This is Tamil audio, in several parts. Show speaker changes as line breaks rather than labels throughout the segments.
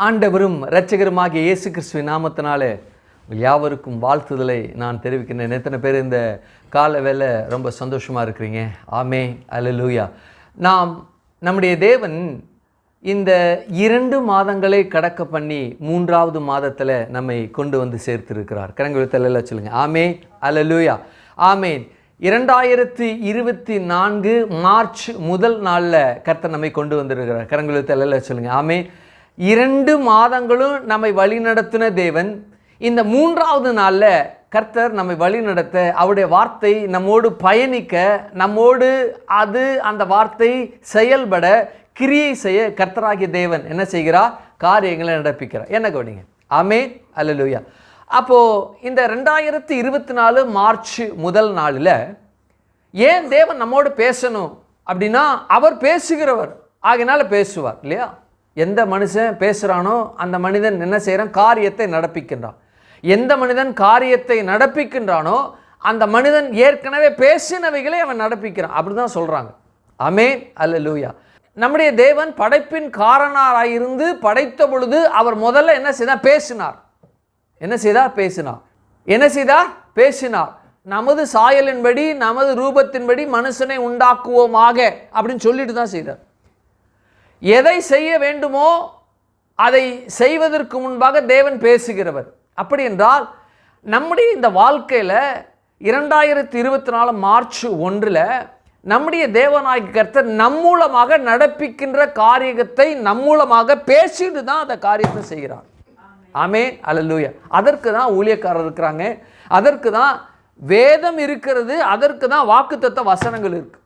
ஆண்டவரும் இரட்சகருமாகிய இயேசு கிறிஸ்துவின் நாமத்தினாலே யாவருக்கும் வாழ்த்துதலை நான் தெரிவிக்கிறேன். எத்தனை பேர் இந்த கால வேளை ரொம்ப சந்தோஷமாக இருக்கிறீங்க? ஆமே, அல்லேலூயா. நம்முடைய தேவன் இந்த 2 மாதங்களை கடக்க பண்ணி 3வது மாதத்தில் நம்மை கொண்டு வந்து சேர்த்திருக்கிறார். கரங்களை சொல்லுங்கள். ஆமே, அல்லேலூயா. ஆமேன். 2024 மார்ச் முதல் நாளில் கர்த்தர் நம்மை கொண்டு வந்திருக்கிறார். கரங்களை சொல்லுங்கள். ஆமே. 2 மாதங்களும் நம்மை வழிநடத்தின தேவன் இந்த 3வது நாளில் கர்த்தர் நம்மை வழிநடத்த, அவருடைய வார்த்தை நம்மோடு பயணிக்க, நம்மோடு அந்த வார்த்தை செயல்பட, கிரியை செய்ய கர்த்தராகிய தேவன் என்ன செய்கிறார்? காரியங்களை நடப்பிக்கிறார். என்ன கவனிங்க. ஆமே, அல்லேலூயா. அப்போது இந்த 2024 மார்ச் முதல் நாளில் ஏன் தேவன் நம்மோடு பேசணும் அப்படின்னா, அவர் பேசுகிறவர் ஆகையினால பேசுவார் இல்லையா? எந்த மனுஷன் பேசுகிறானோ அந்த மனிதன் என்ன செய்கிறான்? காரியத்தை நடப்பிக்கின்றான். எந்த மனிதன் காரியத்தை நடப்பிக்கின்றானோ அந்த மனிதன் ஏற்கனவே பேசினவைகளை அவன் நடப்பிக்கிறான். அப்படி தான் சொல்கிறாங்க. ஆமென், அல்லேலூயா. நம்முடைய தேவன் படைப்பின் காரணராயிருந்து படைத்த பொழுது அவர் முதல்ல என்ன செய்தார்? பேசினார். என்ன செய்தார்? பேசினார். என்ன செய்தார்? பேசினார். நமது சாயலின்படி நமது ரூபத்தின்படி மனுஷனை உண்டாக்குவோமாக அப்படின்னு சொல்லிட்டு தான் செய்தார். எதை செய்ய வேண்டுமோ அதை செய்வதற்கு முன்பாக தேவன் பேசுகிறவர். அப்படி என்றால் நம்முடைய இந்த வாழ்க்கையில் 2024 மார்ச் 1 நம்முடைய தேவனாகிய கர்த்தர் நம் மூலமாக நடப்பிக்கின்ற காரியத்தை நம் மூலமாக பேசிட்டு தான் அந்த காரியத்தை செய்கிறார். ஆமென், அல்லேலூயா. அதற்கு தான் ஊழியக்காரர் இருக்கிறாங்க, அதற்கு தான் வேதம் இருக்கிறது, அதற்கு தான் வாக்குத்தத்த வசனங்கள் இருக்கு.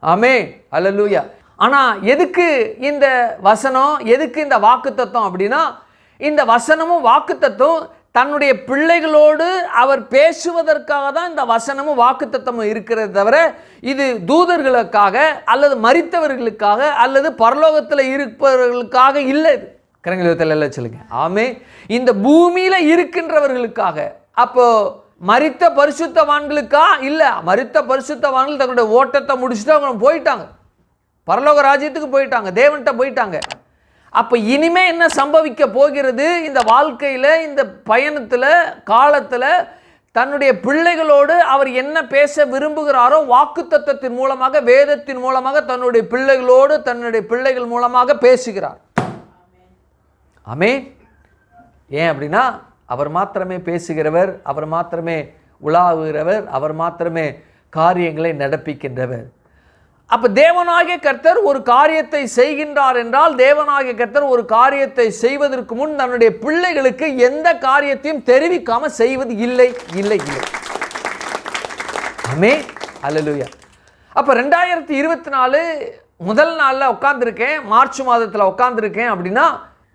ஆமென், அல்லேலூயா. ஆனால் எதுக்கு இந்த வசனம், எதுக்கு இந்த வாக்குத்தத்தம் அப்படின்னா, இந்த வசனமும் வாக்குத்தத்தம் தன்னுடைய பிள்ளைகளோடு அவர் பேசுவதற்காக தான் இந்த வசனமும் வாக்குத்தத்தமும் இருக்கிறது தவிர இது தூதர்களுக்காக அல்லது மரித்தவர்களுக்காக அல்லது பரலோகத்தில் இருப்பவர்களுக்காக இல்லை. கரங்களை சொல்லுங்க. ஆமே. இந்த பூமியில் இருக்கின்றவர்களுக்காக. அப்போ மரித்த பரிசுத்தவான்களுக்கா? இல்லை. மரித்த பரிசுத்தவான்கள் தங்களுடைய ஓட்டத்தை முடிச்சுட்டு அவங்க போயிட்டாங்க, பரலோக ராஜ்யத்துக்கு போயிட்டாங்க, தேவன்கிட்ட போயிட்டாங்க. அப்போ இனிமே என்ன சம்பவிக்க போகிறது? இந்த வாழ்க்கையில், இந்த பயணத்தில், காலத்தில் தன்னுடைய பிள்ளைகளோடு அவர் என்ன பேச விரும்புகிறாரோ வாக்குத்தத்தத்தின் மூலமாக, வேதத்தின் மூலமாக தன்னுடைய பிள்ளைகளோடு, தன்னுடைய பிள்ளைகள் மூலமாக பேசுகிறார். ஆமென். ஏன் அப்படின்னா அவர் மாத்திரமே பேசுகிறவர், அவர் மாத்திரமே உலாவுகிறவர், அவர் மாத்திரமே காரியங்களை நடப்பிக்கின்றவர். அப்போ தேவனாகிய கர்த்தர் ஒரு காரியத்தை செய்கின்றார் என்றால், தேவனாகிய கர்த்தர் ஒரு காரியத்தை செய்வதற்கு முன் தன்னுடைய பிள்ளைகளுக்கு எந்த காரியத்தையும் தெரிவிக்காம செய்வது இல்லை, இல்லை, இல்லை. ஆமென், அல்லேலூயா. அப்போ 2024 முதல் நாளில் உட்கார்ந்துருக்கேன், மார்ச் மாதத்தில் உட்கார்ந்துருக்கேன் அப்படின்னா,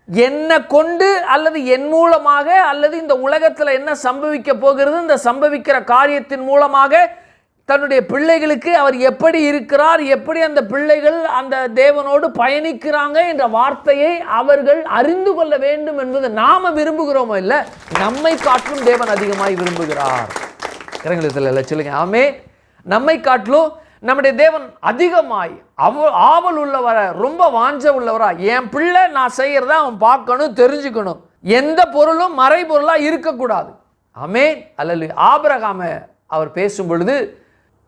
என்னை கொண்டு அல்லது என் மூலமாக அல்லது இந்த உலகத்தில் என்ன சம்பவிக்க போகிறது, இந்த சம்பவிக்கிற காரியத்தின் மூலமாக தன்னுடைய பிள்ளைகளுக்கு அவர் எப்படி இருக்கிறார், எப்படி அந்த பிள்ளைகள் அந்த தேவனோடு பயணிக்கிறாங்க என்ற வார்த்தையை அவர்கள் அறிந்து கொள்ள வேண்டும் என்பது நாம விரும்புகிறோமோ இல்லை, நம்மை காட்டிலும் தேவன் அதிகமாய் விரும்புகிறார். கரங்களில் சொல்லுங்க. ஆமே. நம்மை காட்டிலும் நம்முடைய தேவன் அதிகமாய் ஆவல் உள்ளவரா, ரொம்ப வாஞ்ச உள்ளவரா, என் பிள்ளை நான் செய்யறத அவன் பார்க்கணும், தெரிஞ்சுக்கணும், எந்த பொருளும் மறை பொருளாக இருக்கக்கூடாது. ஆமென், அல்லேலூயா. ஆபிரகாமை அவர் பேசும் பொழுது,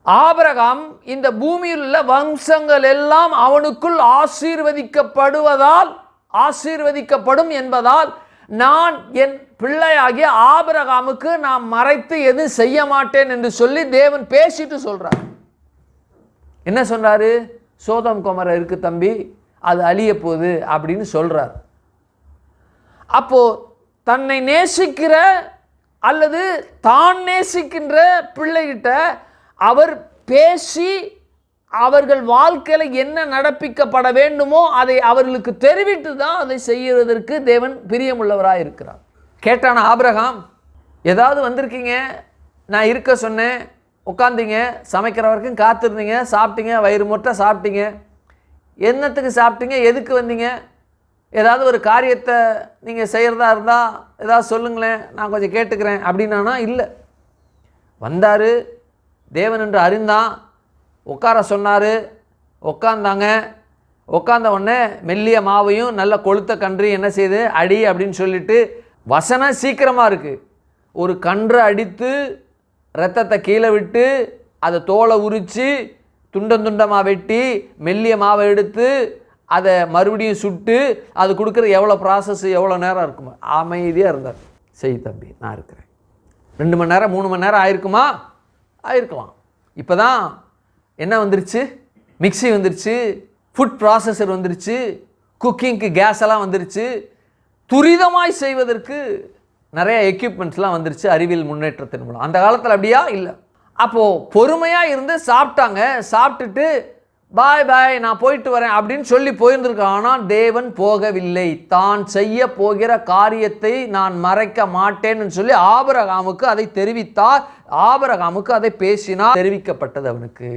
ஆபிரகாம் இந்த பூமியில் உள்ள வம்சங்கள் எல்லாம் அவனுக்குள் ஆசீர்வதிக்கப்படும் என்பதால் நான் என் பிள்ளையாகிய ஆபிரகாமுக்கு நான் மறைத்து எதுவும் செய்ய மாட்டேன் என்று சொல்லி தேவன் பேசிட்டு சொல்றார். என்ன சொன்னாரு? சோதம் கொமரை இருக்கு தம்பி, அது அழிய போகுது அப்படின்னு சொல்றார். அப்போ தன்னை நேசிக்கிற அல்லது தான் நேசிக்கின்ற பிள்ளைகிட்ட அவர் பேசி அவர்கள் வாழ்க்கையில் என்ன நடப்பிக்கப்பட வேண்டுமோ அதை அவர்களுக்கு தெரிவித்து தான் அதை செய்வதற்கு தேவன் பிரியமுள்ளவராக இருக்கிறார். கேட்டான ஆபிரகாம், ஏதாவது வந்திருக்கீங்க, நான் இருக்க சொன்னேன், உட்காந்தீங்க, சமைக்கிற வரைக்கும் காத்திருந்தீங்க, சாப்பிட்டீங்க, வயிறு முட்டை சாப்பிட்டீங்க, என்னத்துக்கு சாப்பிட்டீங்க, எதுக்கு வந்தீங்க, ஏதாவது ஒரு காரியத்தை நீங்கள் செய்கிறதா இருந்தால் ஏதாவது சொல்லுங்களேன், நான் கொஞ்சம் கேட்டுக்கிறேன் அப்படின்னா இல்லை. வந்தார், தேவன் என்று அறிந்தான், உட்கார சொன்னார், உட்காந்தாங்க, உட்காந்த உடனே மெல்லிய மாவையும் நல்ல கொளுத்த கன்றையும் என்ன செய்யுது, அடி அப்படின்னு சொல்லிட்டு வசனம் சீக்கிரமாக இருக்குது. ஒரு கன்றை அடித்து ரத்தத்தை கீழே விட்டு அதை தோலை உரித்து துண்டமாக வெட்டி மெல்லிய மாவை எடுத்து அதை மறுபடியும் சுட்டு அது கொடுக்குறது எவ்வளோ ப்ராசஸ், எவ்வளோ நேரம் இருக்குமா? அமைதியாக இருந்தார். செய் தம்பி, நான் இருக்கிறேன். 2 மணி நேரம் 3 மணி நேரம் ஆயிருக்குமா? ஆயிருக்கலாம். இப்போ தான் என்ன வந்துருச்சு, மிக்சி வந்துருச்சு, ஃபுட் ப்ராசஸர் வந்துருச்சு, குக்கிங்க்கு கேஸ் எல்லாம் வந்துருச்சு, துரிதமாய் செய்வதற்கு நிறைய எக்யூப்மெண்ட்ஸ்லாம் வந்துருச்சு அறிவியல் முன்னேற்றத்தின் மூலம். அந்த காலத்தில் அப்படியா? இல்லை. அப்போது பொறுமையாக இருந்து சாப்பிட்டாங்க. சாப்பிட்டுட்டு பாய் பாய் நான் போயிட்டு வரேன் அப்படின்னு சொல்லி போயிருந்திருக்கான். ஆனால் தேவன் போகவில்லை. தான் செய்ய போகிற காரியத்தை நான் மறைக்க மாட்டேன்னு சொல்லி ஆபிரகாமுக்கு அதை தெரிவித்தார். ஆபிரகாமுக்கு அதை பேசினார், தெரிவிக்கப்பட்டது அவனுக்கு.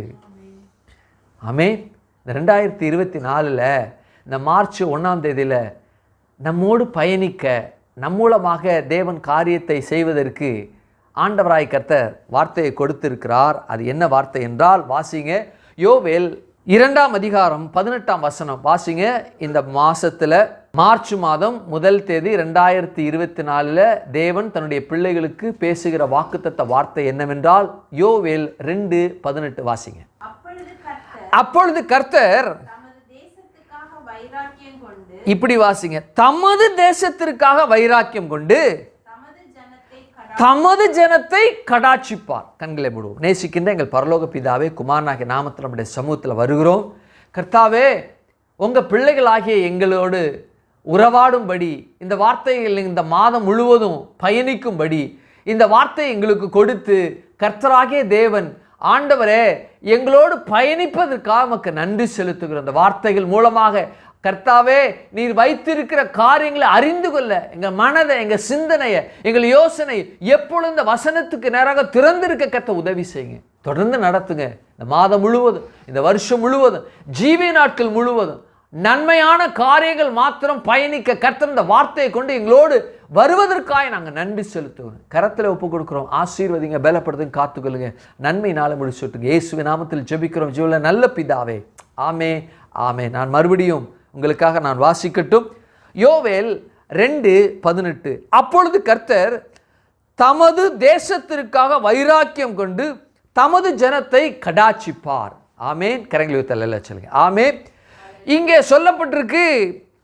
ஆமென். இந்த 2024 இந்த மார்ச் 1ஆம் தேதியில் நம்மோடு பயணிக்க, நம் மூலமாக தேவன் காரியத்தை செய்வதற்கு ஆண்டவராய் கர்த்தர் வார்த்தையை கொடுத்திருக்கிறார். அது என்ன வார்த்தை என்றால், வாசிங்க யோவேல் 2ஆம் அதிகாரம் 18ஆம் வசனம் வாசிங்க. இந்த மாசத்துல மார்ச் மாதம் 1 தேதி 2024 தேவன் தன்னுடைய பிள்ளைகளுக்கு பேசுகிற வாக்குத்தத்த வார்த்தை என்னவென்றால், யோவேல் 2:18 வாசிங்க. அப்பொழுது கர்த்தர் இப்படி வாசிங்க, தமது தேசத்திற்காக வைராக்கியம் கொண்டு தமது ஜனத்தை கடாட்சிப்பார். கண்களை மூடுவோம். நேசிக்கின்ற எங்கள் பரலோக பிதாவே, குமாரனாகிய நாமத்தில் நம்முடைய சமூகத்தில் வருகிறோம். கர்த்தாவே, உங்கள் பிள்ளைகளாகிய எங்களோடு உறவாடும்படி, இந்த வார்த்தைகள் இந்த மாதம் முழுவதும் பயணிக்கும்படி இந்த வார்த்தையை எங்களுக்கு கொடுத்து, கர்த்தராகிய தேவன் ஆண்டவரே எங்களோடு பயணிப்பதற்காக நமக்கு நன்றி செலுத்துகிறோம். இந்த வார்த்தைகள் மூலமாக கர்த்தாவே நீர் வைத்திருக்கிற காரியங்களை அறிந்து கொள்ள எங்கள் மனதை, எங்கள் சிந்தனையை, எங்கள் யோசனை எப்பொழுது இந்த வசனத்துக்கு நேராக திறந்திருக்க கர்த்தர் உதவி செய்யுங்க. தொடர்ந்து நடத்துங்க. இந்த மாதம் முழுவதும், இந்த வருஷம் முழுவதும், ஜீவிய நாட்கள் முழுவதும் நன்மையான காரியங்கள் மாத்திரம் பயணிக்க கர்த்தர் இந்த வார்த்தையை கொண்டு எங்களோடு வருவதற்காக நாங்கள் நன்றி செலுத்துவோம். கரத்தில் ஒப்பு கொடுக்குறோம். ஆசீர்வதிங்க, பலப்படுத்துங்க, காத்துக்கொள்ளுங்க. நன்மையினால முடிச்சுட்டுங்க. இயேசுவின் நாமத்தில் ஜெபிக்கிறோம் ஜீவனுள்ள நல்ல பிதாவே. ஆமே ஆமே. நான் மறுபடியும் உங்களுக்காக நான் வாசிக்கட்டும். யோவேல் 2:18. அப்பொழுது கர்த்தர் தமது தேசத்திற்காக வைராக்கியம் கொண்டு தமது ஜனத்தை கடாட்சிப்பார். ஆமேன். கரங்களை உயர்த்தி சொல்லுங்க. ஆமேன். இங்கே சொல்லப்பட்டிருக்கு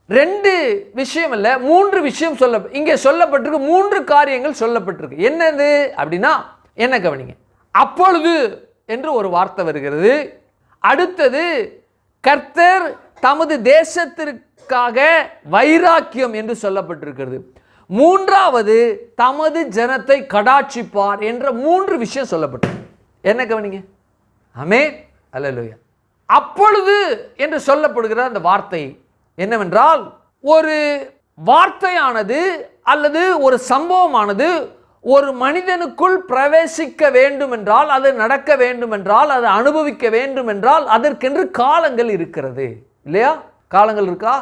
2 விஷயம் இல்லை, 3 விஷயம் இங்கே சொல்லப்பட்டிருக்கு. 3 காரியங்கள் சொல்லப்பட்டிருக்கு. என்னது அப்படின்னா என்ன கவனிங்க. அப்பொழுது என்று ஒரு வார்த்தை வருகிறது. அடுத்தது கர்த்தர் தமது தேசத்திற்காக வைராக்கியம் என்று சொல்லப்பட்டிருக்கிறது. 3வது தமது ஜனத்தை கடாட்சிப்பார் என்ற 3 விஷயம் சொல்லப்பட்டிருக்கு. என்ன கவனிங்க. ஆமென். அல்லேலூயா. அப்பொழுது என்று சொல்லப்படுகிற அந்த வார்த்தை என்னவென்றால், ஒரு வார்த்தையானது அல்லது ஒரு சம்பவமானது ஒரு மனிதனுக்குள் பிரவேசிக்க வேண்டும் என்றால், அது நடக்க வேண்டும் என்றால், அதை அனுபவிக்க வேண்டும் என்றால் அதற்கென்று காலங்கள் இருக்கிறது இல்லையா? காலங்கள் இருக்கா?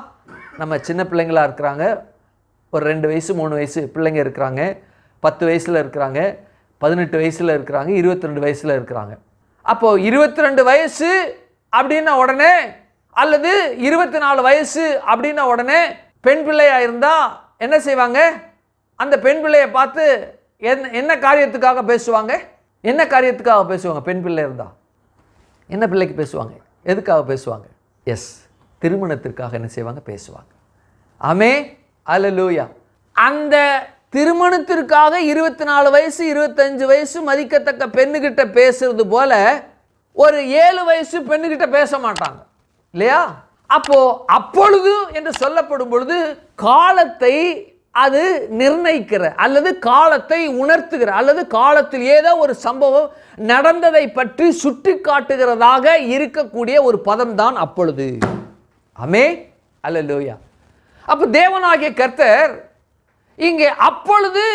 நம்ம சின்ன பிள்ளைங்களா இருக்கிறாங்க, ஒரு 2 வயசு 3 வயசு பிள்ளைங்க இருக்கிறாங்க, 10 வயசில் இருக்கிறாங்க, 18 வயசில் இருக்கிறாங்க, 22 வயசில் இருக்கிறாங்க. அப்போது 22 வயசு அப்படின்ன உடனே அல்லது 24 வயசு அப்படின்ன உடனே பெண் பிள்ளையாக இருந்தால் என்ன செய்வாங்க? அந்த பெண் பிள்ளையை பார்த்து என்ன காரியத்துக்காக பேசுவாங்க? என்ன காரியத்துக்காக பேசுவாங்க? பெண் பிள்ளை இருந்தால் என்ன பிள்ளைக்கு பேசுவாங்க? எதுக்காக பேசுவாங்க? எஸ், திருமணத்திற்காக என்ன செய்வாங்க? பேசுவாங்க. ஆமே. அல்லேலூயா. அந்த திருமணத்திற்காக 24 வயசு 25 வயசு மதிக்கத்தக்க பெண்ணுகிட்ட பேசுறது போல ஒரு 7 வயசு பெண்ணுகிட்ட பேச மாட்டாங்க இல்லையா? அப்பொழுது என்று சொல்லப்படும் பொழுது காலத்தை அது நிர்ணயிக்கிற அல்லது காலத்தை உணர்த்துகிற அல்லது காலத்தில் ஏதோ ஒரு சம்பவம் நடந்ததை பற்றி சுட்டி காட்டுகிறதாக இருக்கக்கூடிய ஒரு பதம் தான் அப்பொழுது. ஆமே. அல்லேலூயா. அப்போ தேவனாகிய கர்த்தர் இங்கே அப்பொழுது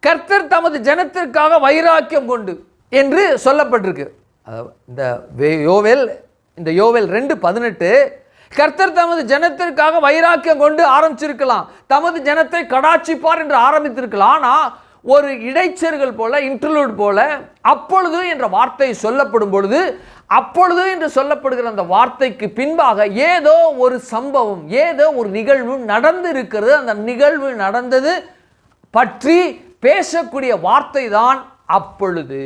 கர்த்தர் தமது ஜனத்திற்காக வைராக்கியம் கொண்டு என்று சொல்லப்பட்டிருக்கு. இந்த யோவேல் 2:18 கர்த்தர் தமது ஜனத்திற்காக வைராக்கியம் கொண்டு ஆரம்பிச்சிருக்கலாம், தமது ஜனத்தை கடாட்சிப்பார் என்று ஆரம்பித்திருக்கலாம். ஆனால் ஒரு இடைச்செருகள் போல, இன்டர்லூட் போல, அப்பொழுது என்ற வார்த்தை சொல்லப்படும் பொழுது, அப்பொழுது என்று சொல்லப்படுகிற அந்த வார்த்தைக்கு பின்பாக ஏதோ ஒரு சம்பவம், ஏதோ ஒரு நிகழ்வு நடந்து இருக்கிறது. அந்த நிகழ்வு நடந்தது பற்றி பேசக்கூடிய வார்த்தை தான் அப்பொழுது.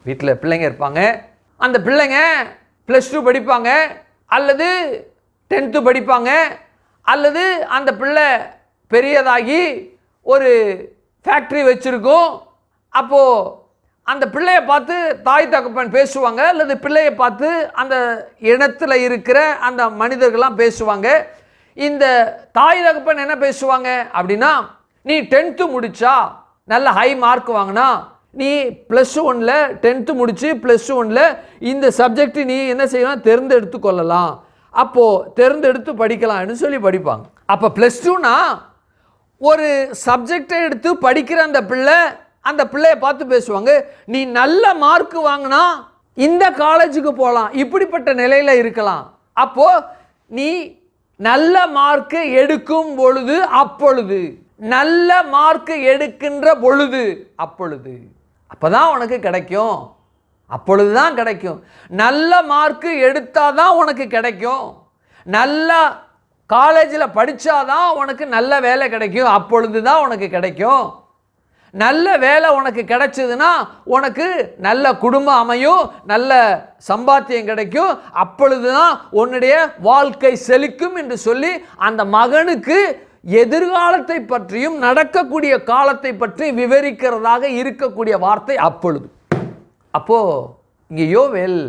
வீட்டில் பிள்ளைங்க இருப்பாங்க, அந்த பிள்ளைங்க +2 படிப்பாங்க, அல்லது 10th படிப்பாங்க, அல்லது அந்த பிள்ளை பெரியதாகி ஒரு ஃபேக்ட்ரி வச்சுருக்கும். அப்போது அந்த பிள்ளையை பார்த்து தாய் தகப்பன் பேசுவாங்க, அல்லது பிள்ளையை பார்த்து அந்த இடத்துல இருக்கிற அந்த மனிதர்கள்லாம் பேசுவாங்க. இந்த தாய் தகப்பன் என்ன பேசுவாங்க அப்படின்னா, நீ 10th முடிச்சா நல்ல ஹை மார்க் வாங்கினா நீ +1ல் 10th முடிச்சு +1ல் இந்த சப்ஜெக்ட் நீ என்ன செய்யலாம், தேர்ந்தெடுத்து கொள்ளலாம், அப்போது தேர்ந்தெடுத்து படிக்கலாம்னு சொல்லி படிப்பாங்க. அப்போ +2னா ஒரு சப்ஜெக்டை எடுத்து படிக்கிற அந்த பிள்ளையை பார்த்து பேசுவாங்க, நீ நல்ல மார்க் வாங்கினா இந்த காலேஜுக்கு போகலாம், இப்படிப்பட்ட நிலையில் இருக்கலாம், அப்போது நீ நல்ல மார்க் எடுக்கும் பொழுது, அப்பொழுது நல்ல மார்க் எடுக்கின்ற பொழுது, அப்பொழுது அப்போதான் உனக்கு கிடைக்கும், அப்பொழுது தான் கிடைக்கும். நல்ல மார்க் எடுத்தாதான் உனக்கு கிடைக்கும், நல்ல காலேஜில் படித்தாதான் உனக்கு நல்ல வேலை கிடைக்கும், அப்பொழுது தான் உனக்கு கிடைக்கும். நல்ல வேலை உனக்கு கிடைச்சதுன்னா உனக்கு நல்ல குடும்பம் அமையும், நல்ல சம்பாத்தியம் கிடைக்கும், அப்பொழுது தான் உன்னுடைய வாழ்க்கை செழிக்கும் என்று சொல்லி அந்த மகனுக்கு எதிர்காலத்தை பற்றியும் நடக்கக்கூடிய காலத்தை பற்றி விவரிக்கிறதாக இருக்கக்கூடிய வார்த்தை அப்பொழுது. அப்போ இங்கே யோவேல்,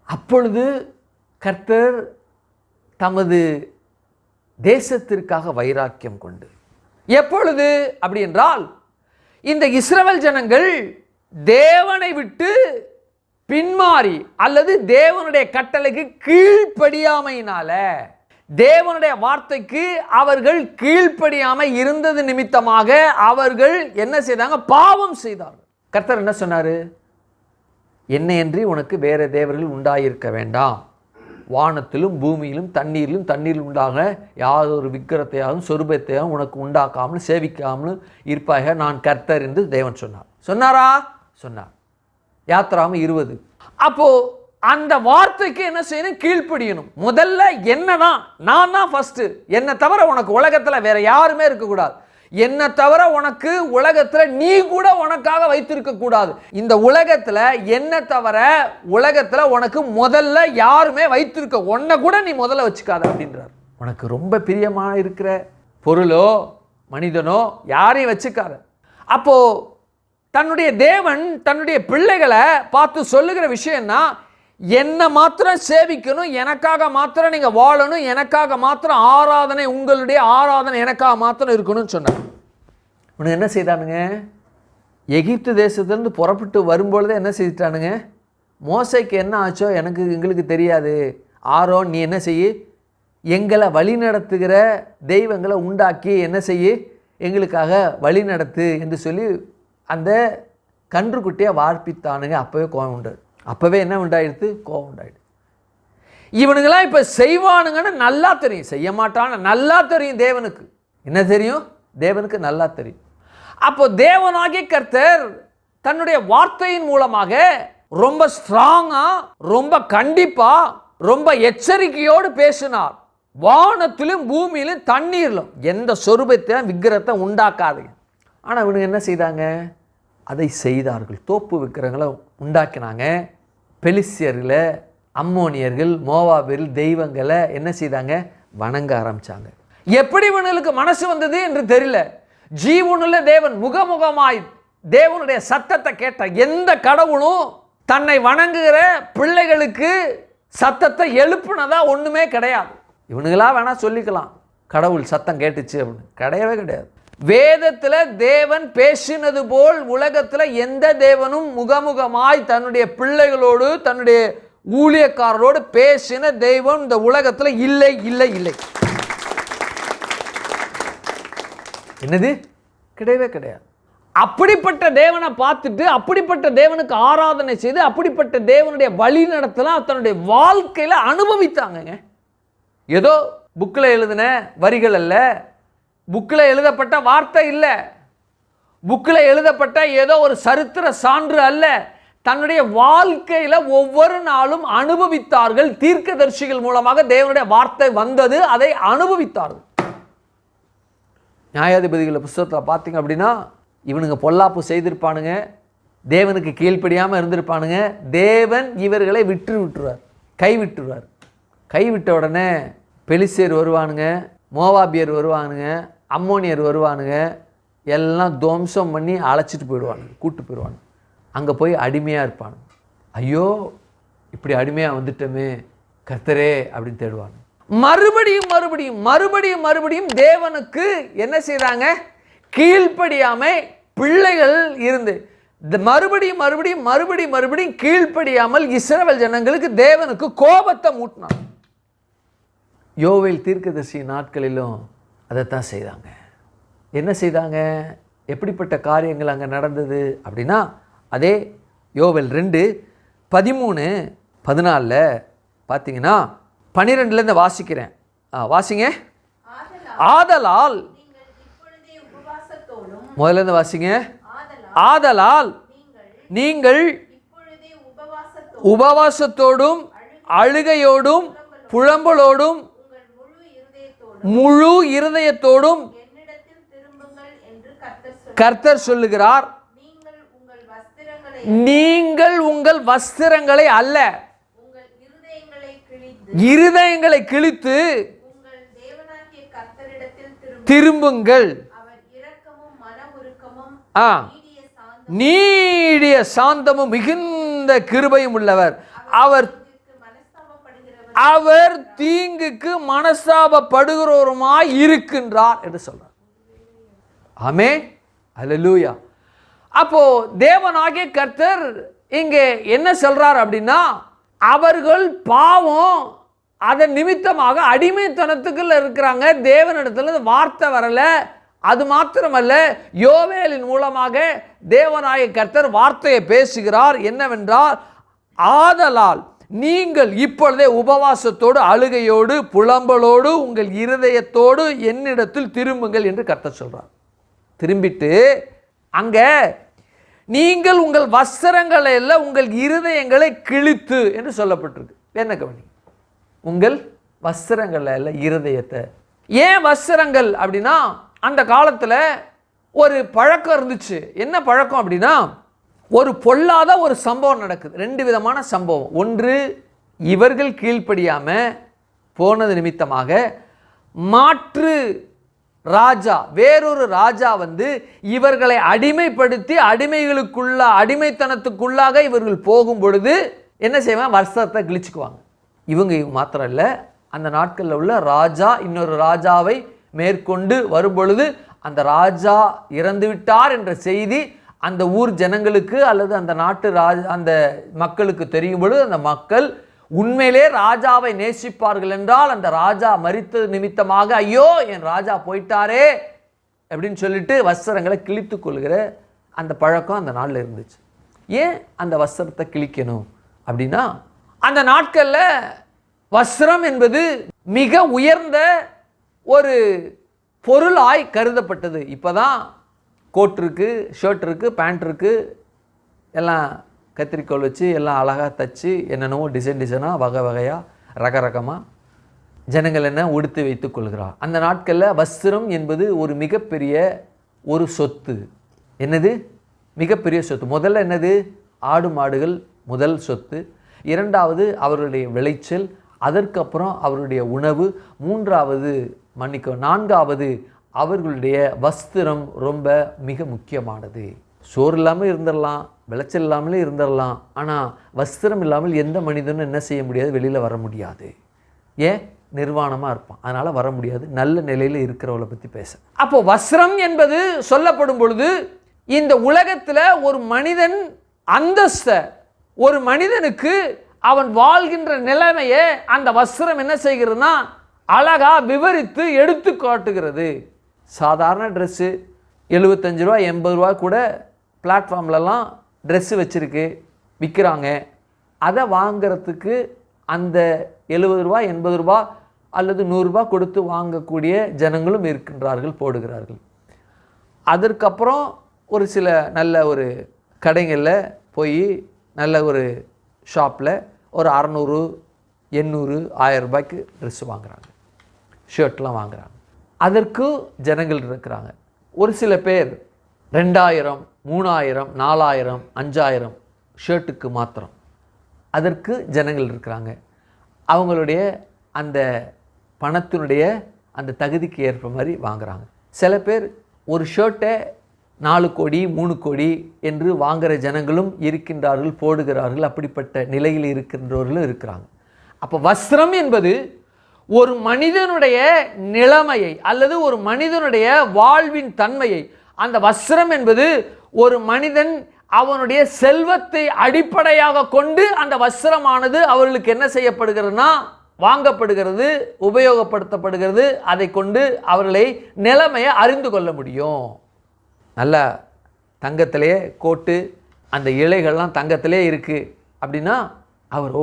அப்பொழுது கர்த்தர் தமது தேசத்திற்காக வைராக்கியம் கொண்டு, எப்பொழுது அப்படி என்றால், இந்த இஸ்ரவேல் ஜனங்கள் தேவனை விட்டு பின்மாறி அல்லது தேவனுடைய கட்டளைக்கு கீழ்ப்படியாமையினால, தேவனுடைய வார்த்தைக்கு அவர்கள் கீழ்ப்படியாமை இருந்தது நிமித்தமாக அவர்கள் என்ன செய்தாங்க, பாவம் செய்தார்கள். கர்த்தர் என்ன சொன்னார், என்னையன்றி உனக்கு வேற தேவர்கள் உண்டாயிருக்க வேண்டாம், வானத்திலும் பூமியிலும் தண்ணீரிலும் உண்டாக யாதொரு விக்கிரத்தையாகவும் சொரூபத்தையாகவும் உனக்கு உண்டாக்காமல் சேவிக்காமலும் இருப்பாக நான் கர்த்தர் என்று தேவன் சொன்னார். சொன்னாரா? சொன்னார். யாத்ராகமம் 20. அப்போ அந்த வார்த்தைக்கு என்ன செய்யணும், கீழ்ப்படியணும். முதல்ல என்னதான், நான் தான் ஃபர்ஸ்ட், என்னை தவிர உனக்கு உலகத்தில் வேற யாருமே இருக்கக்கூடாது, என்னை தவிர உனக்கு உலகத்தில் நீ கூட உனக்காக வைத்திருக்க கூடாது, இந்த உலகத்தில் என்னை தவிர உலகத்தில் உனக்கு முதல்ல யாருமே வைத்திருக்க, உன்னை கூட நீ முதல்ல வச்சுக்காத அப்படின்றார். உனக்கு ரொம்ப பிரியமாக இருக்கிற பொருளோ மனிதனோ யாரையும் வச்சுக்காத. அப்போ தன்னுடைய தேவன் தன்னுடைய பிள்ளைகளை பார்த்து சொல்லுகிற விஷயம்னா, என்னை மாத்திரம் சேவிக்கணும், எனக்காக மாத்திரம் நீங்கள் வாழணும், எனக்காக மாத்திரம் ஆராதனை, உங்களுடைய ஆராதனை எனக்காக மாத்திரம் இருக்கணும்னு சொன்னார். இவனு என்ன செய்தானுங்க, எகிப்து தேசத்துலேருந்து புறப்பட்டு வரும்பொழுதே என்ன செய்தானுங்க, மோசைக்கு என்ன ஆச்சோ எங்களுக்கு தெரியாது, ஆரோன் நீ என்ன செய்ய, எங்களை வழி நடத்துகிற தெய்வங்களை உண்டாக்கி என்ன செய்ய, எங்களுக்காக வழி நடத்து என்று சொல்லி அந்த கன்றுக்குட்டியை வார்ப்பித்தானுங்க. அப்போவே கோபம் உண்டு, அப்போவே என்ன உண்டாயிடுது, கோபம் உண்டாயிடுது. இவனுங்களாம் இப்போ செய்வானுங்கன்னு நல்லா தெரியும், செய்ய மாட்டான்னு நல்லா தெரியும். தேவனுக்கு என்ன தெரியும், தேவனுக்கு நல்லா தெரியும். அப்போ தேவனாகிய கர்த்தர் தன்னுடைய வார்த்தையின் மூலமாக ரொம்ப ஸ்ட்ராங்கா, ரொம்ப கண்டிப்பா, ரொம்ப எச்சரிக்கையோடு பேசினார். வானத்திலும் பூமியிலும் தண்ணீரிலும் எந்த சொரூபத்தை விக்கிரத்தை உண்டாக்காதீங்க. ஆனால் இவனுங்க என்ன செய்தாங்க, அதை செய்தார்கள். தோப்பு விக்கிரங்களை உண்டாக்கினாங்க. பெலிஸ்தியர்களை, அம்மோனியர்கள், மோவாபியர்கள் தெய்வங்களை என்ன செய்தாங்க, வணங்க ஆரம்பித்தாங்க. எப்படி இவனுக்கு மனசு வந்தது என்று தெரியல. ஜீவனுள்ள தேவன் முகமுகமாய் தேவனுடைய சத்தத்தை கேட்ட எந்த கடவுளும் தன்னை வணங்குகிற பிள்ளைகளுக்கு சத்தத்தை எழுப்புனதா ஒன்றுமே கிடையாது. இவனுங்களா வேணா சொல்லிக்கலாம் கடவுள் சத்தம் கேட்டுச்சு அப்படின்னு, கிடையவே கிடையாது. வேதத்தில் தேவன் பேசினது போல் உலகத்தில் எந்த தேவனும் முகமுகமாய் தன்னுடைய பிள்ளைகளோடு தன்னுடைய ஊழியக்காரரோடு பேசின தெய்வம் இந்த உலகத்தில் இல்லை இல்லை இல்லை. என்னது, கிடையவே கிடையாது. அப்படிப்பட்ட தேவனை பார்த்துட்டு அப்படிப்பட்ட தேவனுக்கு ஆராதனை செய்து அப்படிப்பட்ட தேவனுடைய வழி நடத்தலாம் தன்னுடைய வாழ்க்கையில் அனுபவித்தாங்க. ஏதோ புக்கில் எழுதின வரிகள் அல்ல, புக்கில் எழுதப்பட்ட வார்த்தை இல்லை, புக்கில் எழுதப்பட்ட ஏதோ ஒரு சரித்திர சான்று அல்ல, தன்னுடைய வாழ்க்கையில் ஒவ்வொரு நாளும் அனுபவித்தார்கள். தீர்க்கதரிசிகள் மூலமாக தேவனுடைய வார்த்தை வந்தது, அதை அனுபவித்தார்கள். நியாயாதிபதிகள் புத்தகத்தில் பார்த்தீங்க அப்படின்னா, இவனுங்க பொல்லாப்பு செய்திருப்பானுங்க, தேவனுக்கு கீழ்ப்படியாமல் இருந்திருப்பானுங்க. தேவன் இவர்களை விட்டுருவார், கைவிட்டுருவார். கைவிட்ட உடனே பெலிஸ்தேர் வருவானுங்க, மோவாபியர் வருவானுங்க, அம்மோனியர் வருவானுங்க, எல்லாம் துவம்சம் பண்ணி அழைச்சிட்டு போயிடுவானுங்க, கூப்பிட்டு போயிடுவானுங்க. அங்கே போய் அடிமையாக இருப்பானுங்க. ஐயோ இப்படி அடிமையாக வந்துட்டோமே கர்த்தரே அப்படின்னு தேடுவாங்க. மறுபடியும் மறுபடியும் மறுபடியும் மறுபடியும் தேவனுக்கு என்ன செய்தாங்க? கீழ்ப்படியாமை பிள்ளைகள் இருந்து மறுபடியும் மறுபடியும் மறுபடியும் மறுபடியும் கீழ்ப்படியாமல் இஸ்ரவேல் ஜனங்களுக்கு தேவனுக்கு கோபத்தை மூட்டினாங்க. யோவேல் தீர்க்கதரிசி நாட்களிலும் அதைத்தான் செய்தாங்க. என்ன செய்தாங்க? எப்படிப்பட்ட காரியங்கள் அங்கே நடந்தது அப்படின்னா, அதே யோவேல் 2:13-14 பார்த்தீங்கன்னா, 12லேருந்து வாசிக்கிறேன், வாசிங்க. ஆதலால் முதல்ல வாசிங்க. ஆதலால் நீங்கள் உபவாசத்தோடும் அழுகையோடும் புலம்பலோடும் முழு இருதயத்தோடும் கர்த்தர் சொல்லுகிறார், நீங்கள் உங்கள் வஸ்திரங்களை அல்ல இருதயங்களை கிழித்து திரும்புங்கள், நீடிய சாந்தமும் மிகுந்த கிருபையும் உள்ளவர், அவர் தீங்குக்கு மனஸ்தாபப்படுகிறவருமாய் இருக்கின்றார் என்று சொல்றார். ஆமென், அல்லேலூயா. அப்போ தேவனாகிய கர்த்தர் இங்கே என்ன சொல்றார் அப்படின்னா, அவர்கள் பாவம் அதன் நிமித்தமாக அடிமைத்தனத்துக்குள்ள இருக்கிறாங்க. தேவனிடத்துல வார்த்தை வரல. அது மாத்திரமல்ல, யோவேலின் மூலமாக தேவனாகிய கர்த்தர் வார்த்தையை பேசுகிறார். என்னவென்றால், ஆதலால் நீங்கள் இப்பொழுதே உபவாசத்தோடு அழுகையோடு புலம்பலோடு உங்கள் இருதயத்தோடு என்னிடத்தில் திரும்புங்கள் என்று கர்த்தர் சொல்றார். திரும்பிட்டு அங்க நீங்கள் உங்கள் வஸ்திரங்களை அல்ல உங்கள் இருதயங்களை கிழித்து என்று சொல்லப்பட்டிருக்கு. என்ன கவனி, உங்கள் வஸ்திரங்களை அல்ல இருதயத்தை. ஏன் வஸ்திரங்கள் அப்படின்னா, அந்த காலத்தில் ஒரு பழக்கம் இருந்துச்சு. என்ன பழக்கம் அப்படின்னா, ஒரு பொல்லாத ஒரு சம்பவம் நடக்குது. 2 விதமான சம்பவம். ஒன்று, இவர்கள் கீழ்ப்படியாமல் போனது நிமித்தமாக மாற்று ராஜா, வேறொரு ராஜா வந்து இவர்களை அடிமைப்படுத்தி அடிமைத்தனத்துக்குள்ளாக இவர்கள் போகும் பொழுது என்ன செய்வாங்க? வஸ்திரத்தை கிழிச்சுக்குவாங்க. இவங்க மாத்திரம் இல்லை, அந்த நாட்களில் உள்ள ராஜா இன்னொரு ராஜாவை மேற்கொண்டு வரும்பொழுது அந்த ராஜா இறந்து விட்டார் என்ற செய்தி அந்த ஊர் ஜனங்களுக்கு அல்லது அந்த நாட்டு அந்த மக்களுக்கு தெரியும் பொழுது, அந்த மக்கள் உண்மையிலே ராஜாவை நேசிப்பார்கள் என்றால், அந்த ராஜா மரித்தது நிமித்தமாக ஐயோ என் ராஜா போயிட்டாரே அப்படின்னு சொல்லிட்டு வஸ்திரங்களை கிழித்து கொள்கிற அந்த பழக்கம் அந்த நாளில் இருந்துச்சு. ஏன் அந்த வஸ்திரத்தை கிழிக்கணும் அப்படின்னா, அந்த நாட்களில் வஸ்திரம் என்பது மிக உயர்ந்த ஒரு பொருளாய் கருதப்பட்டது. இப்போ தான் கோட் இருக்குது, ஷர்ட் இருக்குது, பேண்ட் இருக்குது, எல்லாம் கத்திரிக்கோள் வச்சு எல்லாம் அழகாக தச்சு என்னென்னவோ டிசைனாக வகை வகையாக ரகரகமாக ஜனங்கள் என்ன உடுத்து வைத்து கொள்கிறார். அந்த நாட்களில் வஸ்திரம் என்பது ஒரு மிகப்பெரிய ஒரு சொத்து. என்னது? மிகப்பெரிய சொத்து. முதல்ல என்னது? ஆடு மாடுகள் முதல் சொத்து. இரண்டாவது அவருடைய விளைச்சல், அதற்கப்புறம் அவருடைய உணவு, நான்காவது அவர்களுடைய வஸ்திரம் ரொம்ப மிக முக்கியமானது. சோறு இல்லாமல் இருந்துடலாம், விளைச்சல் இல்லாமலே இருந்துடலாம், ஆனால் வஸ்திரம் இல்லாமல் எந்த மனிதனும் என்ன செய்ய முடியாது? வெளியில் வர முடியாது. ஏன்? நிர்வாணமாக இருப்பான், அதனால் வர முடியாது. நல்ல நிலையில் இருக்கிறவளை பற்றி பேச. அப்போ வஸ்திரம் என்பது சொல்லப்படும் பொழுது, இந்த உலகத்தில் ஒரு மனிதன் அந்தஸ்த, ஒரு மனிதனுக்கு அவன் வாழ்கின்ற நிலைமையை அந்த வஸ்திரம் என்ன செய்கிறதுனா அழகாக விவரித்து எடுத்து காட்டுகிறது. சாதாரண ட்ரெஸ்ஸு 75 ரூபா 80 ரூபா கூட பிளாட்ஃபார்ம்லலாம் ட்ரெஸ்ஸு வச்சுருக்கு, விற்கிறாங்க. அதை வாங்கிறதுக்கு அந்த 70 ரூபா 80 ரூபா அல்லது 100 ரூபா கொடுத்து வாங்கக்கூடிய ஜனங்களும் இருக்கின்றார்கள், போடுகிறார்கள். அதற்கப்புறம் ஒரு சில நல்ல ஒரு கடைகளில் போய் நல்ல ஒரு ஷாப்பில் ஒரு 600, 800, 1000 ரூபாய்க்கு ட்ரெஸ் வாங்குகிறாங்க, ஷர்ட்லாம் வாங்குகிறாங்க. அதற்கு ஜனங்கள் இருக்கிறாங்க. ஒரு சில பேர் 2000, 3000, 4000, 5000 ஷர்ட்டுக்கு மாத்திரம் அதற்கு ஜனங்கள் இருக்கிறாங்க. அவங்களுடைய அந்த பணத்தினுடைய அந்த தகுதிக்கு ஏற்ப மாதிரி வாங்குகிறாங்க. சில பேர் ஒரு ஷர்ட்டை 4 கோடி 3 கோடி என்று வாங்குகிற ஜனங்களும் இருக்கின்றார்கள், போடுகிறார்கள். அப்படிப்பட்ட நிலையில் இருக்கின்றவர்களும் இருக்கிறாங்க. அப்போ வஸ்திரம் என்பது ஒரு மனிதனுடைய நிலைமையை அல்லது ஒரு மனிதனுடைய வாழ்வின் தன்மையை, அந்த வஸ்திரம் என்பது ஒரு மனிதன் அவனுடைய செல்வத்தை அடிப்படையாக கொண்டு அந்த வஸ்திரமானது அவர்களுக்கு என்ன செய்யப்படுகிறதுனா வாங்கப்படுகிறது, உபயோகப்படுத்தப்படுகிறது. அதை கொண்டு அவர்களை நிலைமையை அறிந்து கொள்ள முடியும். நல்லா தங்கத்திலே கோட்டு, அந்த இலைகள்லாம் தங்கத்திலே இருக்குது அப்படின்னா அவர்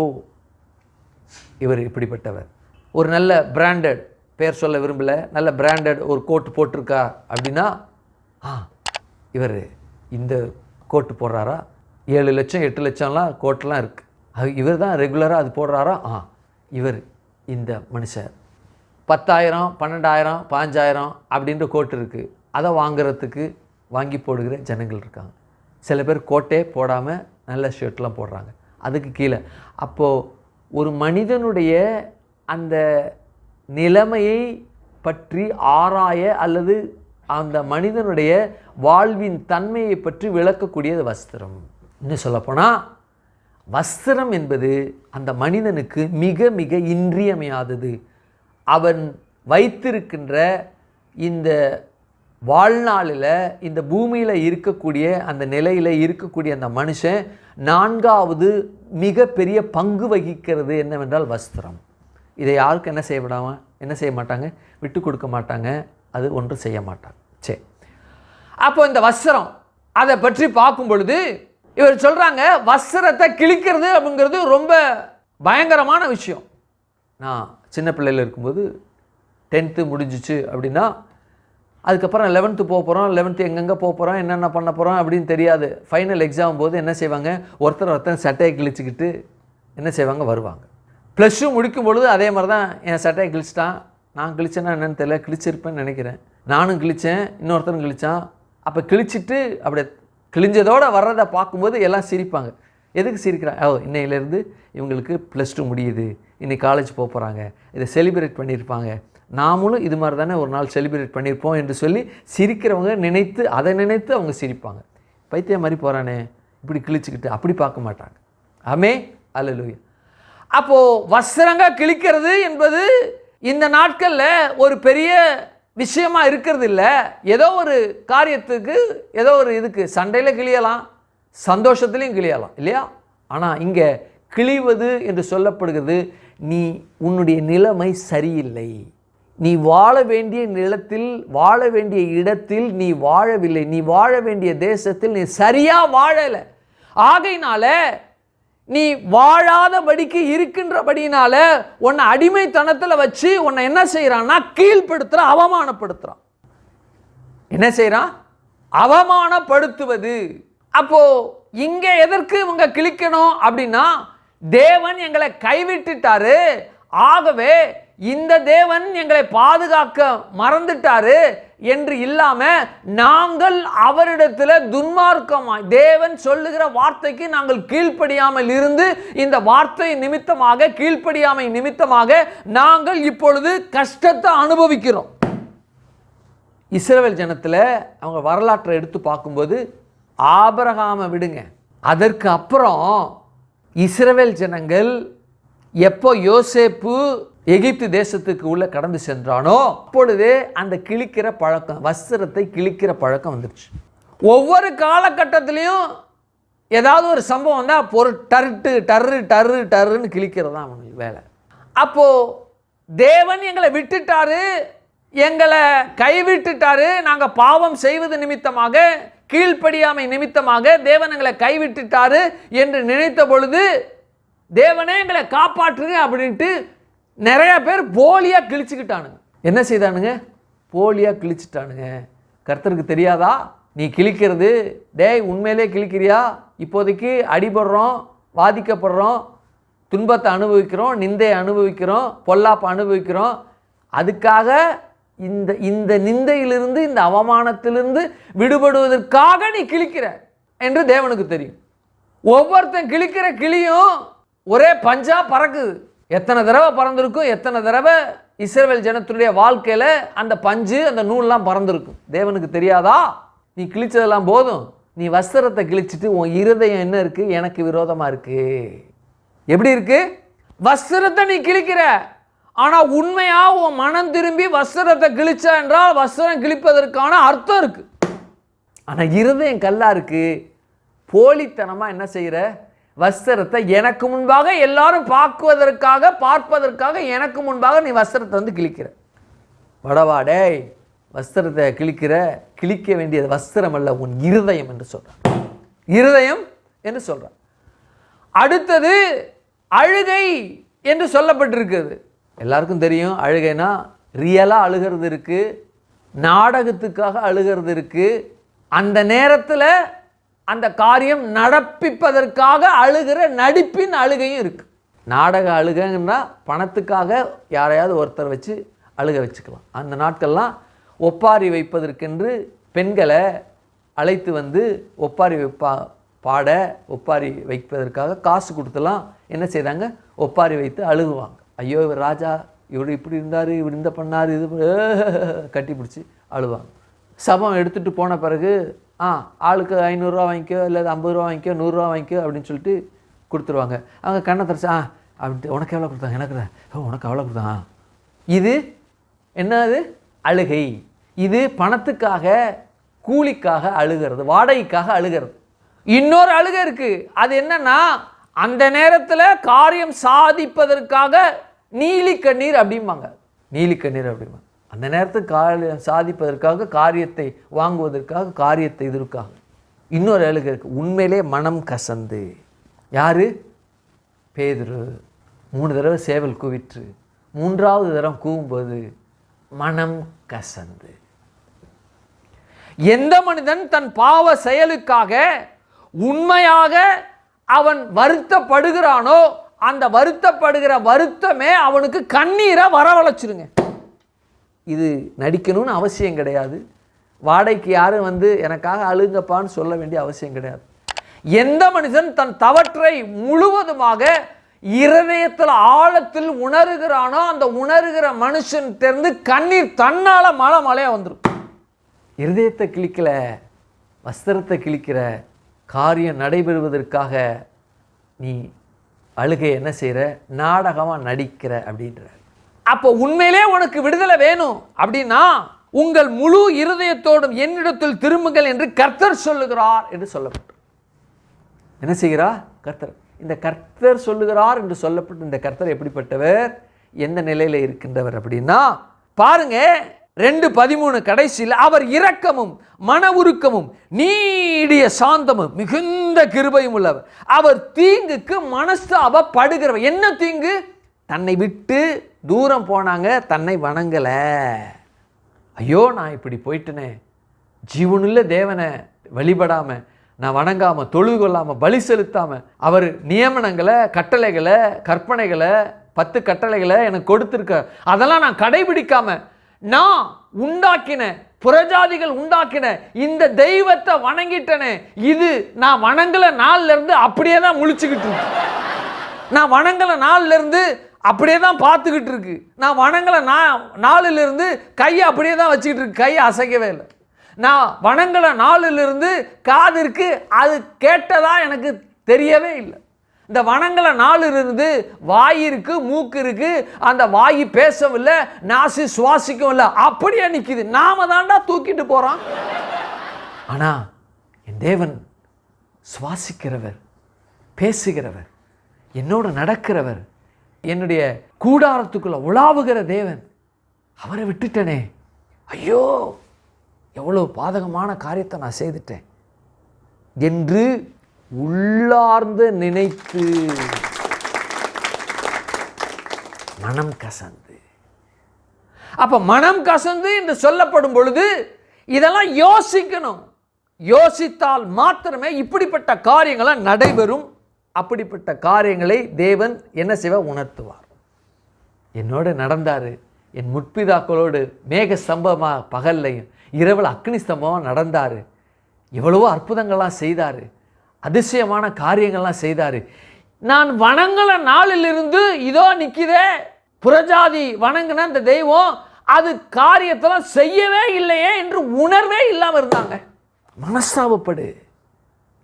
இவர் இப்படிப்பட்டவர். ஒரு நல்ல பிராண்டட், பேர் சொல்ல விரும்பலை, நல்ல பிராண்டட் ஒரு கோட்டு போட்டிருக்கா அப்படின்னா இவர் இந்த கோட்டு போடுறாரா, 7 லட்சம் 8 லட்சம்லாம் கோட்டெலாம் இருக்குது, இவர் தான் ரெகுலராக அது போடுறாரா, இவர் இந்த மனுஷர். 10,000, 12,000, 15,000 அப்படின்ற கோட்டு இருக்குது, அதை வாங்கிறதுக்கு வாங்கி போடுகிற ஜனங்கள் இருக்காங்க. சில பேர் கோட்டே போடாமல் நல்ல ஷர்ட்லாம் போடுறாங்க அதுக்கு கீழே. அப்போது ஒரு மனிதனுடைய அந்த நிலைமையை பற்றி ஆராய அல்லது அந்த மனிதனுடைய வாழ்வின் தன்மையை பற்றி விளக்கக்கூடியது வஸ்திரம். இன்னும் சொல்லப்போனால் வஸ்திரம் என்பது அந்த மனிதனுக்கு மிக மிக இன்றியமையாதது. அவன் வைத்திருக்கின்ற இந்த வாழ்நாளில் இந்த பூமியில் இருக்கக்கூடிய அந்த நிலையில் இருக்கக்கூடிய அந்த மனுஷன் 4வது மிகப்பெரிய பங்கு வகிக்கிறது என்னவென்றால் வஸ்திரம். இதை யாருக்கும் என்ன செய்ய மாட்டாங்க, விட்டு கொடுக்க மாட்டாங்க, அது ஒன்றும் செய்ய மாட்டாங்க. சரி, அப்போ இந்த வஸ்திரம் அதை பற்றி பார்க்கும் பொழுது இவர் சொல்கிறாங்க, வஸ்திரத்தை கிழிக்கிறது அப்படிங்கிறது ரொம்ப பயங்கரமான விஷயம். நான் சின்ன பிள்ளையில் இருக்கும்போது 10th முடிஞ்சிச்சு அப்படின்னா அதுக்கப்புறம் 11th போக போகிறோம், 11th எங்கெங்கே போக போகிறோம், என்னென்ன பண்ண போகிறோம் அப்படின்னு தெரியாது. ஃபைனல் எக்ஸாம் போது என்ன செய்வாங்க, ஒருத்தர் சட்டையை கிழிச்சிக்கிட்டு என்ன செய்வாங்க வருவாங்க. +2 முடிக்கும் பொழுது அதே மாதிரி தான் என் சட்டையை கிழிச்சிட்டான். நான் கிழிச்சேன்னா என்னென்னு தெரியல, கிழிச்சிருப்பேன்னு நினைக்கிறேன். நானும் கிழித்தேன், இன்னொருத்தரும் கிழித்தான். அப்போ கிழிச்சிட்டு அப்படியே கிழிஞ்சதோடு வர்றதை பார்க்கும்போது எல்லாம் சிரிப்பாங்க. எதுக்கு சிரிக்கிறாங்க, இன்னையிலேருந்து இவங்களுக்கு +2 முடியுது, இன்னைக்கு காலேஜ் போக போகிறாங்க, இதை செலிப்ரேட் பண்ணியிருப்பாங்க, நாமளும் இது மாதிரி தானே ஒரு நாள் செலிப்ரேட் பண்ணியிருப்போம் என்று சொல்லி சிரிக்கிறவங்க அதை நினைத்து அவங்க சிரிப்பாங்க. பைத்தியம் மாதிரி போகிறானே இப்படி கிழிச்சிக்கிட்டு அப்படி பார்க்க மாட்டாங்க. அல்லேலூயா. அப்போது வஸ்திரங்க கிழிக்கிறது என்பது இந்த நாட்களில் ஒரு பெரிய விஷயமா இருக்கிறது இல்லை. ஏதோ ஒரு காரியத்துக்கு, ஏதோ ஒரு இதுக்கு சண்டையில் கிழியலாம், சந்தோஷத்துலேயும் கிழியலாம் இல்லையா. ஆனால் இங்கே கிழிவது என்று சொல்லப்படுகிறது, நீ உன்னுடைய நிலைமை சரியில்லை, நீ வாழ வேண்டிய நிலத்தில், வாழ வேண்டிய இடத்தில் நீ வாழவில்லை, நீ வாழ வேண்டிய தேசத்தில் நீ சரியாக வாழலை. ஆகையினால நீ வாழாதபடிக்கு இருக்கின்றபடினால உன்னை அடிமைத்தனத்தில் வச்சு உன்னை என்ன செய்கிறான்னா கீழ்ப்படுத்துகிறான், அவமானப்படுத்துகிறான். என்ன செய்கிறான், அவமானப்படுத்துவது. அப்போ இங்கே எதற்கு இவங்க கிழிக்கணும் அப்படின்னா, தேவன் எங்களை கைவிட்டுட்டாரு, ஆகவே இந்த தேவன் எங்களை பாதுகாக்க மறந்துட்டாரு என்று இல்லாம நாங்கள் அவரிடத்தில் துன்மார்க்கமாய் தேவன் சொல்லுகிற வார்த்தைக்கு நாங்கள் கீழ்ப்படியாமல் இருந்து இந்த வார்த்தை நிமித்தமாக, கீழ்ப்படியாமை நிமித்தமாக நாங்கள் இப்பொழுது கஷ்டத்தை அனுபவிக்கிறோம். இஸ்ரவேல் ஜனத்தில் அவங்க வரலாற்றை எடுத்து பார்க்கும்போது ஆபிரகாமை விடுங்க, அதற்கு அப்புறம் இஸ்ரவேல் ஜனங்கள் எப்போ யோசேப்பு எகிப்து தேசத்துக்கு உள்ள கடந்து சென்றானோ அப்பொழுதே அந்த கிழிக்கிற பழக்கம், வஸ்திரத்தை கிழிக்கிற பழக்கம் வந்துருச்சு. ஒவ்வொரு காலகட்டத்திலையும் ஏதாவது ஒரு சம்பவம் வந்தால் ஒரு டர்ருன்னு கிழிக்கிறது தான் அவங்களுக்கு வேலை. அப்போது தேவன் எங்களை விட்டுட்டாரு, எங்களை கைவிட்டுட்டாரு, நாங்கள் பாவம் செய்வது நிமித்தமாக, கீழ்ப்படியாமை நிமித்தமாக தேவன் எங்களை கைவிட்டுட்டாரு என்று நினைத்த பொழுது, தேவனே எங்களை காப்பாற்றுங்க அப்படின்ட்டு நிறைய பேர் போலியாக கிழிச்சுக்கிட்டானுங்க. என்ன செய்தானுங்க, போலியாக கிழிச்சிட்டானுங்க. கர்த்தருக்கு தெரியாதா? நீ கிழிக்கிறது, டேய் உண்மையிலே கிழிக்கிறியா? இப்போதைக்கு அடிபடுறோம், பாதிக்கப்படுறோம், துன்பத்தை அனுபவிக்கிறோம், நிந்தையை அனுபவிக்கிறோம், பொல்லாப்பை அனுபவிக்கிறோம். அதுக்காக இந்த இந்த நிந்தையிலிருந்து, இந்த அவமானத்திலிருந்து விடுபடுவதற்காக நீ கிழிக்கிற என்று தேவனுக்கு தெரியும். ஒவ்வொருத்தன் கிழிக்கிற கிளியும் ஒரே பஞ்சா பறக்குது. எத்தனை தடவை பறந்துருக்கும், எத்தனை தடவை இஸ்ரவேல் ஜனத்துடைய வாழ்க்கையில் அந்த பஞ்சு, அந்த நூல்லாம் பறந்துருக்கும். தேவனுக்கு தெரியாதா? நீ கிழிச்சதெல்லாம் போதும், நீ வஸ்திரத்தை கிழிச்சிட்டு உன் இருதயம் என்ன இருக்குது? எனக்கு விரோதமாக இருக்குது. எப்படி இருக்கு? வஸ்திரத்தை நீ கிழிக்கிற, ஆனால் உண்மையாக உன் மனம் திரும்பி வஸ்திரத்தை கிழிச்ச என்றால் வஸ்திரம் கிழிப்பதற்கான அர்த்தம் இருக்கு. ஆனால் இருதயம் கல்லா இருக்கு. போலித்தனமாக என்ன செய்கிற? வஸ்திரத்தை எனக்கு முன்பாக எல்லாரும் பார்ப்பதற்காக எனக்கு முன்பாக நீ வஸ்திரத்தை வந்து கிழிக்கிற. வடவாடே, வஸ்திரத்தை கிழிக்க வேண்டியது வஸ்திரம் அல்ல, உன் இருதயம் என்று சொல்கிறான். இருதயம் என்று சொல்கிறான். அடுத்தது அழுகை என்று சொல்லப்பட்டிருக்கிறது. எல்லாருக்கும் தெரியும், அழுகைனா ரியலாக அழுகிறது இருக்குது, நாடகத்துக்காக அழுகிறது இருக்குது, அந்த நேரத்தில் அந்த காரியம் நடப்பிப்பதற்காக அழுகிற நடிப்பின் அழுகையும் இருக்குது. நாடக அழுகைன்னா பணத்துக்காக யாரையாவது ஒருத்தர் வச்சு அழுக வச்சுக்கலாம். அந்த நாட்கள்லாம் ஒப்பாரி வைப்பதற்கென்று பெண்களை அழைத்து வந்து ஒப்பாரி ஒப்பாரி வைப்பதற்காக காசு கொடுத்துலாம் என்ன செய்தாங்க? ஒப்பாரி வைத்து அழுகுவாங்க. ஐயோ இவர் ராஜா, இவர் இப்படி இருந்தார், இவர் இந்த பண்ணார், இது கட்டி பிடிச்சி அழுவாங்க. சபம் எடுத்துகிட்டு போன பிறகு ஆளுக்கு 500 ரூபா வாங்கிக்கோ, இல்லை 50 ரூபா வாங்கிக்கோ, 100 ரூபா வாங்கிக்கோ அப்படின்னு சொல்லிட்டு கொடுத்துருவாங்க. அவங்க கண்ணை தரிச்சு அப்படின்ட்டு உனக்கு எவ்வளோ கொடுத்தாங்க, எனக்கு உனக்கு எவ்வளோ கொடுத்தாங்க. இது என்னது? அழுகை. இது பணத்துக்காக, கூலிக்காக அழுகிறது, வாடகைக்காக அழுகிறது. இன்னொரு அழுகை இருக்குது. அது என்னன்னா, அந்த நேரத்தில் காரியம் சாதிப்பதற்காக நீலி கண்ணீர் அப்படிம்பாங்க. நீலி கண்ணீர் அப்படிம்பாங்க. அந்த நேரத்துக்கு காரியம் சாதிப்பதற்காக, காரியத்தை வாங்குவதற்காக, காரியத்தை இதற்காக. இன்னொரு அழுகை இருக்குது. உண்மையிலே மனம் கசந்து. யாரு? பேதுரு 3 தடவை சேவல் கூவிற்று, 3வது தடவை கூவும்போது மனம் கசந்து. எந்த மனிதன் தன் பாவ செயலுக்காக உண்மையாக அவன் வருத்தப்படுகிறானோ, அந்த வருத்தப்படுகிற வருத்தமே அவனுக்கு கண்ணீரை வரவழைச்சிருங்க. இது நடிக்கணும்னு அவசியம் கிடையாது. வாடகைக்கு யாரும் வந்து எனக்காக அழுங்கப்பான்னு சொல்ல வேண்டிய அவசியம் கிடையாது. எந்த மனிதன் தன் தவற்றை முழுவதுமாக இருதயத்தில் ஆழத்தில் உணர்கிறானோ, அந்த உணர்கிற மனுஷன் தெரிந்து கண்ணீர் தன்னால் மழையாக வந்துடும். இருதயத்தை கிழிக்கல, வஸ்திரத்தை கிழிக்கிற காரியம் நடைபெறுவதற்காக நீ அழுகை என்ன செய்கிற? நாடகமாக நடிக்கிற அப்படின்ற. அப்போ உண்மையிலே உனக்கு விடுதலை வேணும் அப்படின்னா உங்கள் முழு இருதயத்தோடும் என்னிடத்தில் திரும்புங்கள் என்று கர்த்தர் சொல்லுகிறார் என்று சொல்லப்பட்டு. என்ன செய்கிறார் கர்த்தர்? இந்த கர்த்தர் சொல்லுகிறார் என்று சொல்லப்பட்டு இந்த கர்த்தர் எப்படிப்பட்டவர், எந்த நிலையில் இருக்கின்றவர் அப்படின்னா பாருங்க, 2:13 கடைசியில் அவர் இரக்கமும் மன உருக்கமும் நீடிய சாந்தமும் மிகுந்த கிருபையும் உள்ளவர், அவர் தீங்குக்கு மனஸ்தாபப்படுகிறவர். என்ன தீங்கு? தன்னை விட்டு தூரம் போனாங்க, தன்னை வணங்கல. ஐயோ நான் இப்படி போயிட்டனே, ஜீவனுள்ள தேவனை வழிபடாம, நான் வணங்காம, தொழுது கொள்ளாம, பலி செலுத்தாம, அவர் நியமனங்களை, கட்டளைகளை, கற்பனைகளை, 10 கட்டளைகளை எனக்கு கொடுத்திருக்க, அதெல்லாம் நான் கடைபிடிக்காம, நான் உண்டாக்கின புறஜாதிகள் உண்டாக்கின இந்த தெய்வத்தை வணங்கிட்டனே, இது நான் வணங்கல நாள்ல இருந்து அப்படியே தான் முழிச்சுக்கிட்டு இருக்கு. நான் வணங்கல நாள்ல இருந்து அப்படியே தான் பார்த்துக்கிட்டு இருக்கு. நான் வணங்கல நாளிலிருந்து கையை அப்படியே தான் வச்சுக்கிட்டு இருக்கு, கையை அசைக்கவே இல்லை. நான் வணங்கல நாளிலிருந்து காதிற்கு அது கேட்டதா எனக்கு தெரியவே இல்லை. இந்த வணங்கல நாளிலிருந்து வாய் இருக்கு, மூக்கு இருக்கு, அந்த வாய் பேசவில்லை, நாசி சுவாசிக்கவும் இல்லை, அப்படியே நிற்கிது. நாம தாண்டா தூக்கிட்டு போறோம். ஆனா என் தேவன் சுவாசிக்கிறவர், பேசுகிறவர், என்னோட நடக்கிறவர், என்னுடைய கூடாரத்துக்குள்ள உலாவுகிற தேவன். அவரை விட்டுட்டனே, ஐயோ எவ்வளவு பாதகமான காரியத்தை நான் செய்துட்டேன் என்று உள்ளார்ந்து நினைத்து மனம் கசந்து. அப்ப மனம் கசந்து என்று சொல்லப்படும் பொழுது இதெல்லாம் யோசிக்கணும். யோசித்தால் மாத்திரமே இப்படிப்பட்ட காரியங்களை நடைபெறும். அப்படிப்பட்ட காரியங்களை தேவன் என்ன செய்வார்? உணர்த்துவார். என்னோடு நடந்தார், என் முற்பிதாக்களோடு மேக ஸ்தம்பமாக பகல்லையும் இரவில் அக்னி ஸ்தம்பமாக நடந்தார், எவ்வளவோ அற்புதங்கள்லாம் செய்தார், அதிசயமான காரியங்கள்லாம் செய்தார். நான் வணங்கல நாளிலிருந்து இதோ நிற்கிறே, புறஜாதி வணங்கின அந்த தெய்வம் அது காரியத்தெல்லாம் செய்யவே இல்லையே என்று உணர்வே இல்லாமல் இருந்தாங்க. மனஸ்தாபப்படு.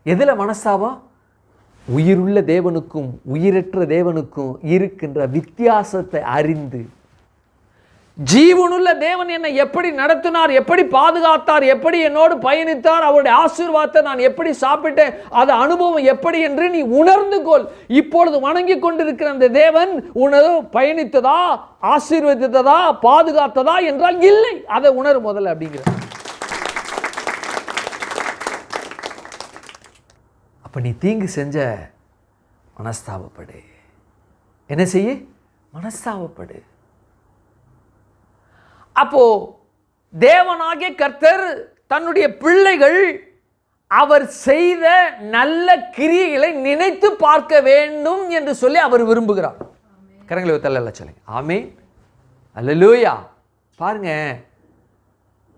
எதில் மனஸ்தாபம்? உயிருள்ள தேவனுக்கும் உயிரற்ற தேவனுக்கும் இருக்கின்ற வித்தியாசத்தை அறிந்து, ஜீவனுள்ள தேவன் என்னை எப்படி நடத்தினார், எப்படி பாதுகாத்தார், எப்படி என்னோடு பயணித்தார், அவருடைய ஆசீர்வாதத்தை நான் எப்படி சாப்பிட்டேன், அது அனுபவம் எப்படி என்று நீ உணர்ந்து கொள். இப்பொழுது வணங்கி கொண்டிருக்கிற அந்த தேவன் உனது பயணித்ததா, ஆசீர்வதித்ததா, பாதுகாத்ததா என்றால் இல்லை. அதை உணரு முதல்ல அப்படிங்கிற. அப்ப நீ தீங்கு செஞ்ச, மனஸ்தாபப்படு. என்ன செய்ய? மனஸ்தாபப்படு. அப்போ தேவனாகிய கர்த்தர் தன்னுடைய பிள்ளைகள் அவர் செய்த நல்ல கிரியைகளை நினைத்து பார்க்க வேண்டும் என்று சொல்லி அவர் விரும்புகிறார். கரங்களை தள்ளல சொல்லுங்க. ஆமென், அல்லேலூயா. பாருங்க,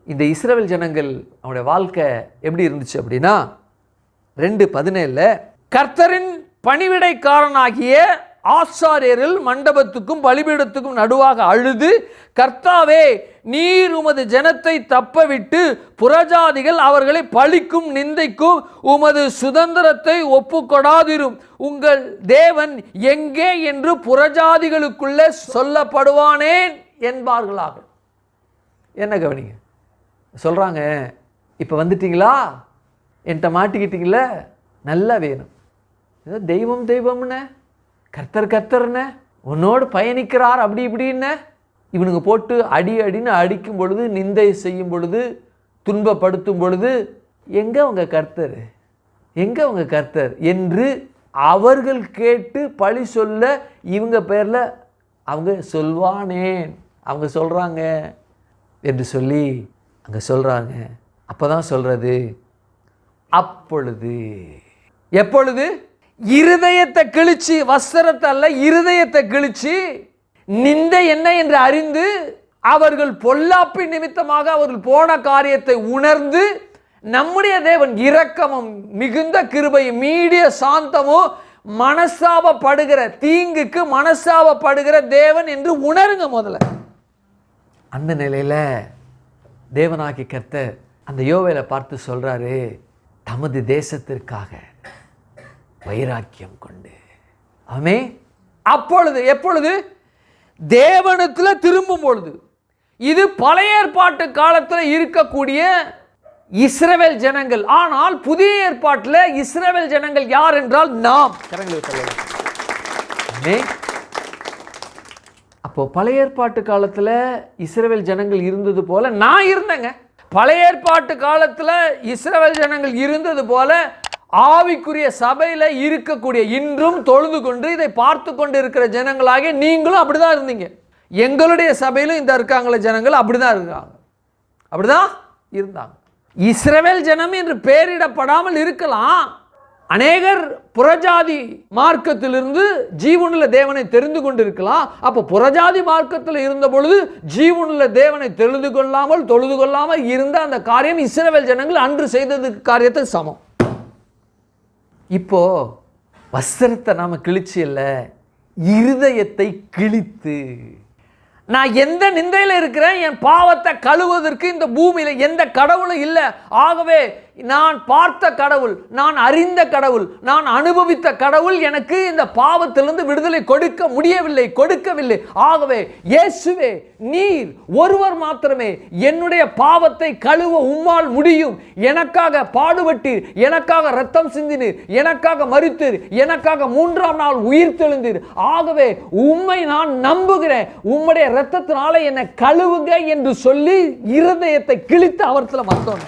இந்த இஸ்ரவேல் ஜனங்கள் அவருடைய வாழ்க்கை எப்படி இருந்துச்சு அப்படின்னா, 2:17 கர்த்தரின் பணிவிடைக்காரனாகிய ஆசாரியரில் மண்டபத்துக்கும் பலிபீடத்துக்கும் நடுவாக அழுது, கர்த்தாவே, நீர் உமது ஜனத்தை தப்பவிட்டு புறஜாதிகள் அவர்களை பழிக்கும் நிந்தைக்கும் உமது சுதந்திரத்தை ஒப்புக்கொடாதிரும். உங்கள் தேவன் எங்கே என்று புறஜாதிகளுக்குள்ளே சொல்லப்படுவானேன் என்பார்களாக. என்ன கவனிங்க, சொல்றாங்க, இப்போ வந்துட்டீங்களா, என்கிட்ட மாட்டிக்கிட்டீங்கள, நல்லா வேணும். ஏதோ தெய்வம் தெய்வம்னு, கர்த்தர் கர்த்தர்னு, உன்னோடு பயணிக்கிறார் அப்படி இப்படின்னு இவனுங்க போட்டு அடின்னு அடிக்கும் பொழுது, நிந்தை செய்யும் பொழுது, துன்பப்படுத்தும் பொழுது, எங்கே அவங்க கர்த்தர், எங்கே அவங்க கர்த்தர் என்று அவர்கள் கேட்டு பழி சொல்ல இவங்க பேரில் அவங்க சொல்வானேன், அவங்க சொல்கிறாங்க என்று சொல்லி அங்கே சொல்கிறாங்க. அப்போ தான் சொல்கிறது, அப்பொழுது, எப்பொழுது? இருதயத்தை கிழிச்சு, வஸ்திரத்தை அல்ல, இருதயத்தை கிழிச்சு நிந்தை என்ன என்று அறிந்து, அவர்கள் பொல்லாப்பி நிமித்தமாக அவர்கள் போன காரியத்தை உணர்ந்து, நம்முடைய தேவன் இரக்கமும் மிகுந்த கிருபையும் மீடிய சாந்தமும் மனஸ்தாபப்படுகிற, தீங்குக்கு மனஸ்தாபப்படுகிற தேவன் என்று உணருங்க முதல்ல. அந்த நிலையில தேவனாகி கர்த்தர் அந்த யோவேலை பார்த்து சொல்றாரு, தமது தேசத்திற்காக வைராக்கியம் கொண்டு. ஆமே. அப்பொழுது, எப்பொழுது? தேவனத்தில் திரும்பும் பொழுது. இது பழைய ஏற்பாட்டு காலத்தில் இருக்கக்கூடிய இஸ்ரவேல் ஜனங்கள். ஆனால் புதிய ஏற்பாட்டில் இஸ்ரவேல் ஜனங்கள் யார் என்றால் நாம். அப்போ பழைய ஏற்பாட்டு காலத்தில் இஸ்ரவேல் ஜனங்கள் இருந்தது போல நான் இருந்தேங்க. பழைய ஏற்பாட்டு காலத்தில் இஸ்ரவேல் ஜனங்கள் இருந்தது போல ஆவிக்குரிய சபையில் இருக்கக்கூடிய, இன்றும் தொழுது கொண்டு இதை பார்த்து கொண்டு இருக்கிற ஜனங்களாக நீங்களும் அப்படிதான் இருந்தீங்க. எங்களுடைய சபையிலும் இந்த இருக்காங்களே ஜனங்கள் அப்படிதான் இருக்காங்க, அப்படிதான் இருந்தாங்க. இஸ்ரவேல் ஜனம் என்று பெயரிடப்படாமல் இருக்கலாம். அநேகர் புறஜாதி மார்க்கத்திலிருந்து ஜீவனுள்ள தேவனை தெரிந்து கொண்டு இருக்கலாம். அப்போ புறஜாதி மார்க்கத்தில் இருந்த பொழுது ஜீவனுள்ள தேவனை தெரிந்து கொள்ளாமல் தொழுது கொள்ளாமல் இருந்த அந்த காரியம் இஸ்ரவேல் ஜனங்கள் அன்று செய்ததுக்கு காரியத்தை சமம். இப்போ வஸ்திரத்தை நாம கிழிச்சு இல்ல, இருதயத்தை கிழித்து, நான் எந்த நிந்தையில் இருக்கிறேன், என் பாவத்தை கழுவதற்கு இந்த பூமியில் எந்த கடவுளும் இல்லை. ஆகவே நான் பார்த்த கடவுள், நான் அறிந்த கடவுள், நான் அனுபவித்த கடவுள் எனக்கு இந்த பாவத்திலிருந்து விடுதலை கொடுக்கவில்லை. ஆகவே இயேசுவே, நீர் ஒருவர் மாத்திரமே என்னுடைய பாவத்தை கழுவ உம்மால் முடியும். எனக்காக பாடுபட்டீர், எனக்காக ரத்தம் சிந்தினீர், எனக்காக மரித்தீர், எனக்காக 3ஆம் நாள் உயிர் தெழுந்தீர். ஆகவே உம்மை நான் நம்புகிறேன், உம்முடைய ரத்தத்தினால என்னை கழுவுங்க என்று சொல்லி இருதயத்தை கிழித்து அவர்த்துல வந்தோம்.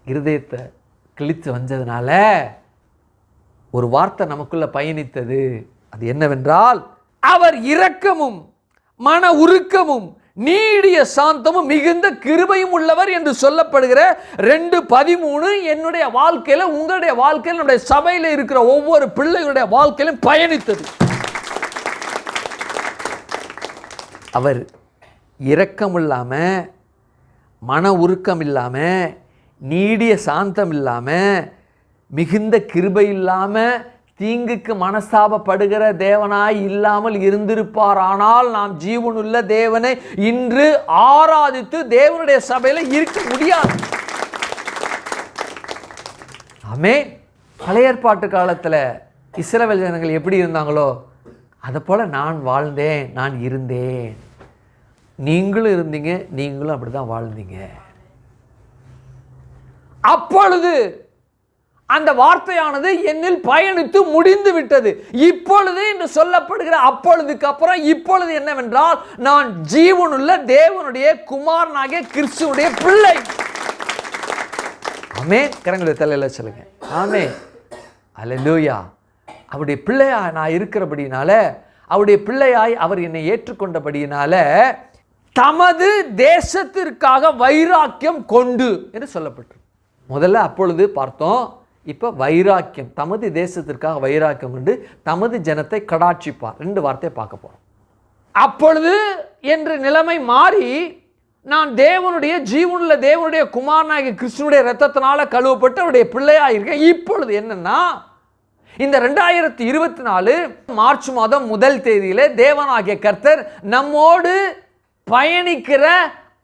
இருதயத்தை கிழித்து வந்ததுனால ஒரு வார்த்தை நமக்குள்ள பயணித்தது. அது என்னவென்றால், அவர் இரக்கமும் மன உருக்கமும் நீடிய சாந்தமும் மிகுந்த கிருபையும் உள்ளவர் என்று சொல்லப்படுகிற 2:13 என்னுடைய வாழ்க்கையில, உங்களுடைய வாழ்க்கையில், நம்முடைய சபையில் இருக்கிற ஒவ்வொரு பிள்ளைகளுடைய வாழ்க்கையிலும் பயணித்தது. அவர் இரக்கம் இல்லாம, மன உருக்கம் இல்லாம, நீடிய சாந்தம் இல்லாம, மிகுந்த கிருபை இல்லாம, தீங்குக்கு மனஸ்தாபப்படுகிற தேவனாய் இல்லாமல் இருந்திருப்பார். ஆனால் நாம் ஜீவனுள்ள தேவனை இன்று ஆராதித்து தேவனுடைய சபையில் இருக்க முடியாது. ஆமென். பழைய ஏற்பாட்டு காலத்தில் இஸ்ரவேல் ஜனங்கள் எப்படி இருந்தாங்களோ அதை போல நான் வாழ்ந்தேன், நான் இருந்தேன். நீங்களும் இருந்தீங்க, நீங்களும் அப்படிதான் வாழ்ந்தீங்க. அப்பொழுது அந்த வார்த்தையானது என்னில் பயணித்து முடிந்து விட்டது. இப்பொழுது என்று சொல்லப்படுகிற அப்பொழுதுக்கு அப்புறம் இப்பொழுது என்னவென்றால், நான் ஜீவனுள்ள தேவனுடைய குமாரனாகிய கிறிஸ்துவுடைய பிள்ளை. ஆமென். கரங்களை தலையில சொல்லுங்க. ஆமென். அல்லேலூயா. அவருடைய பிள்ளையா நான் இருக்கிறபடினால, அவருடைய பிள்ளையாய் அவர் என்னை ஏற்றுக்கொண்டபடியினால, தமது தேசத்திற்காக வைராக்கியம் கொண்டு என்று சொல்லப்பட்டு, முதல்ல அப்பொழுது பார்த்தோம். இப்போ வைராக்கியம், தமது தேசத்திற்காக வைராக்கியம் கொண்டு தமது ஜனத்தை கடாட்சிப்பார். 2 வார்த்தையை பார்க்க போறோம். அப்பொழுது என்று நிலைமை மாறி, நான் தேவனுடைய ஜீவனுள்ள தேவனுடைய குமாரனாகிய கிறிஸ்துவுடைய இரத்தத்தினால கழுவப்பட்டு அவருடைய பிள்ளையா இருக்கேன். இப்பொழுது என்னன்னா, இந்த 2024 மார்ச் மாதம் 1 தேதியிலே தேவனாகிய கர்த்தர் நம்மோடு பயணிக்கிற,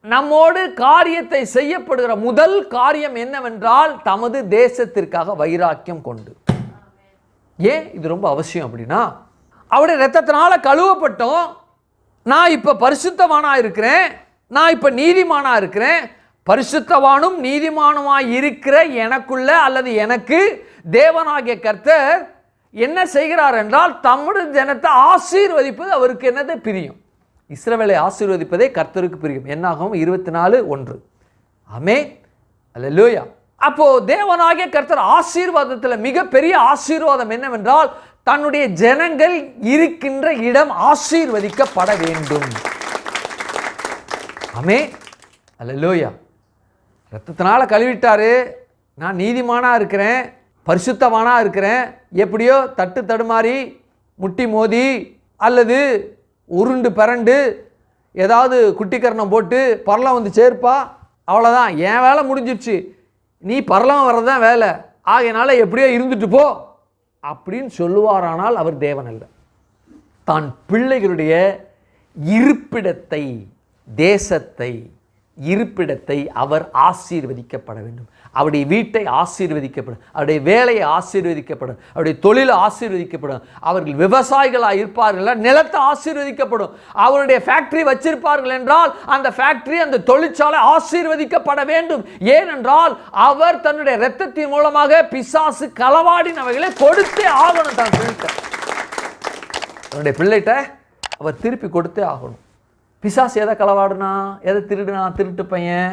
நம்மோடு காரியத்தை செய்யப்படுகிற முதல் காரியம் என்னவென்றால், தமது தேசத்திற்காக வைராக்கியம் கொண்டு. ஏன் இது ரொம்ப அவசியம் அப்படின்னா, அவருடைய இரத்தத்தினால கழுவப்பட்டோம். நான் இப்ப பரிசுத்தவானா இருக்கிறேன், நான் இப்ப நீதிமானா இருக்கிறேன். பரிசுத்தவானும் நீதிமானுமாய் இருக்கிற எனக்குள்ள அல்லது எனக்கு தேவனாகிய கர்த்தர் என்ன செய்கிறார் என்றால், தம்முடைய ஜனத்தை ஆசீர்வதிப்பது அவருக்கு என்னது பிரியம். இஸ்ரவேலை ஆசீர்வதிப்பதே கர்த்தருக்கு பிரியம். என்னாகும் 24:1. ஆமென். அல்லேலூயா. அப்போ தேவனாகிய கர்த்தர் ஆசீர்வாதத்தில் மிகப்பெரிய ஆசீர்வாதம் என்னவென்றால், தன்னுடைய ஜனங்கள் இருக்கின்ற இடம் ஆசீர்வதிக்கப்பட வேண்டும். ஆமென். அல்லேலூயா. இரத்தத்தினால கழுவிட்டாரு, நான் நீதிமானா இருக்கிறேன், பரிசுத்தவானா இருக்கிறேன். எப்படியோ தட்டு தடுமாறி, முட்டி மோதி, அல்லது உருண்டு பரண்டு ஏதாவது குட்டிக்கரணம் போட்டு பரலம் வந்து சேர்ப்பா, அவ்வளோதான், என் வேலை முடிஞ்சிடுச்சு, நீ பரலம் வர்றதான் வேலை, ஆகையினால எப்படியோ இருந்துட்டு போ அப்படின்னு சொல்லுவாரானால் அவர் தேவன் அல்ல. தான் பிள்ளைகளுடைய இருப்பிடத்தை, தேசத்தை, இருப்பிடத்தை அவர் ஆசீர்வதிக்கப்பட வேண்டும். அவருடைய வீட்டை ஆசீர்வதிக்கப்படும், அவருடைய வேலையை ஆசீர்வதிக்கப்படும், அவருடைய தொழில் ஆசீர்வதிக்கப்படும். அவர்கள் விவசாயிகளாக இருப்பார்கள், நிலத்தை ஆசீர்வதிக்கப்படும். அவருடைய ஃபேக்டரி வச்சிருப்பார்கள் என்றால் அந்த ஃபேக்டரி, அந்த தொழிற்சாலை ஆசீர்வதிக்கப்பட வேண்டும். ஏனென்றால் அவர் தன்னுடைய இரத்தத்தின் மூலமாக பிசாசு களவாடினவைகளை கொடுத்தே ஆகணும். தான் தன்னுடைய பிள்ளைகிட்ட அவர் திருப்பி கொடுத்தே ஆகணும். பிசாசு எதை களவாடுனா, எதை திருடுனா? திருட்டு பையன்.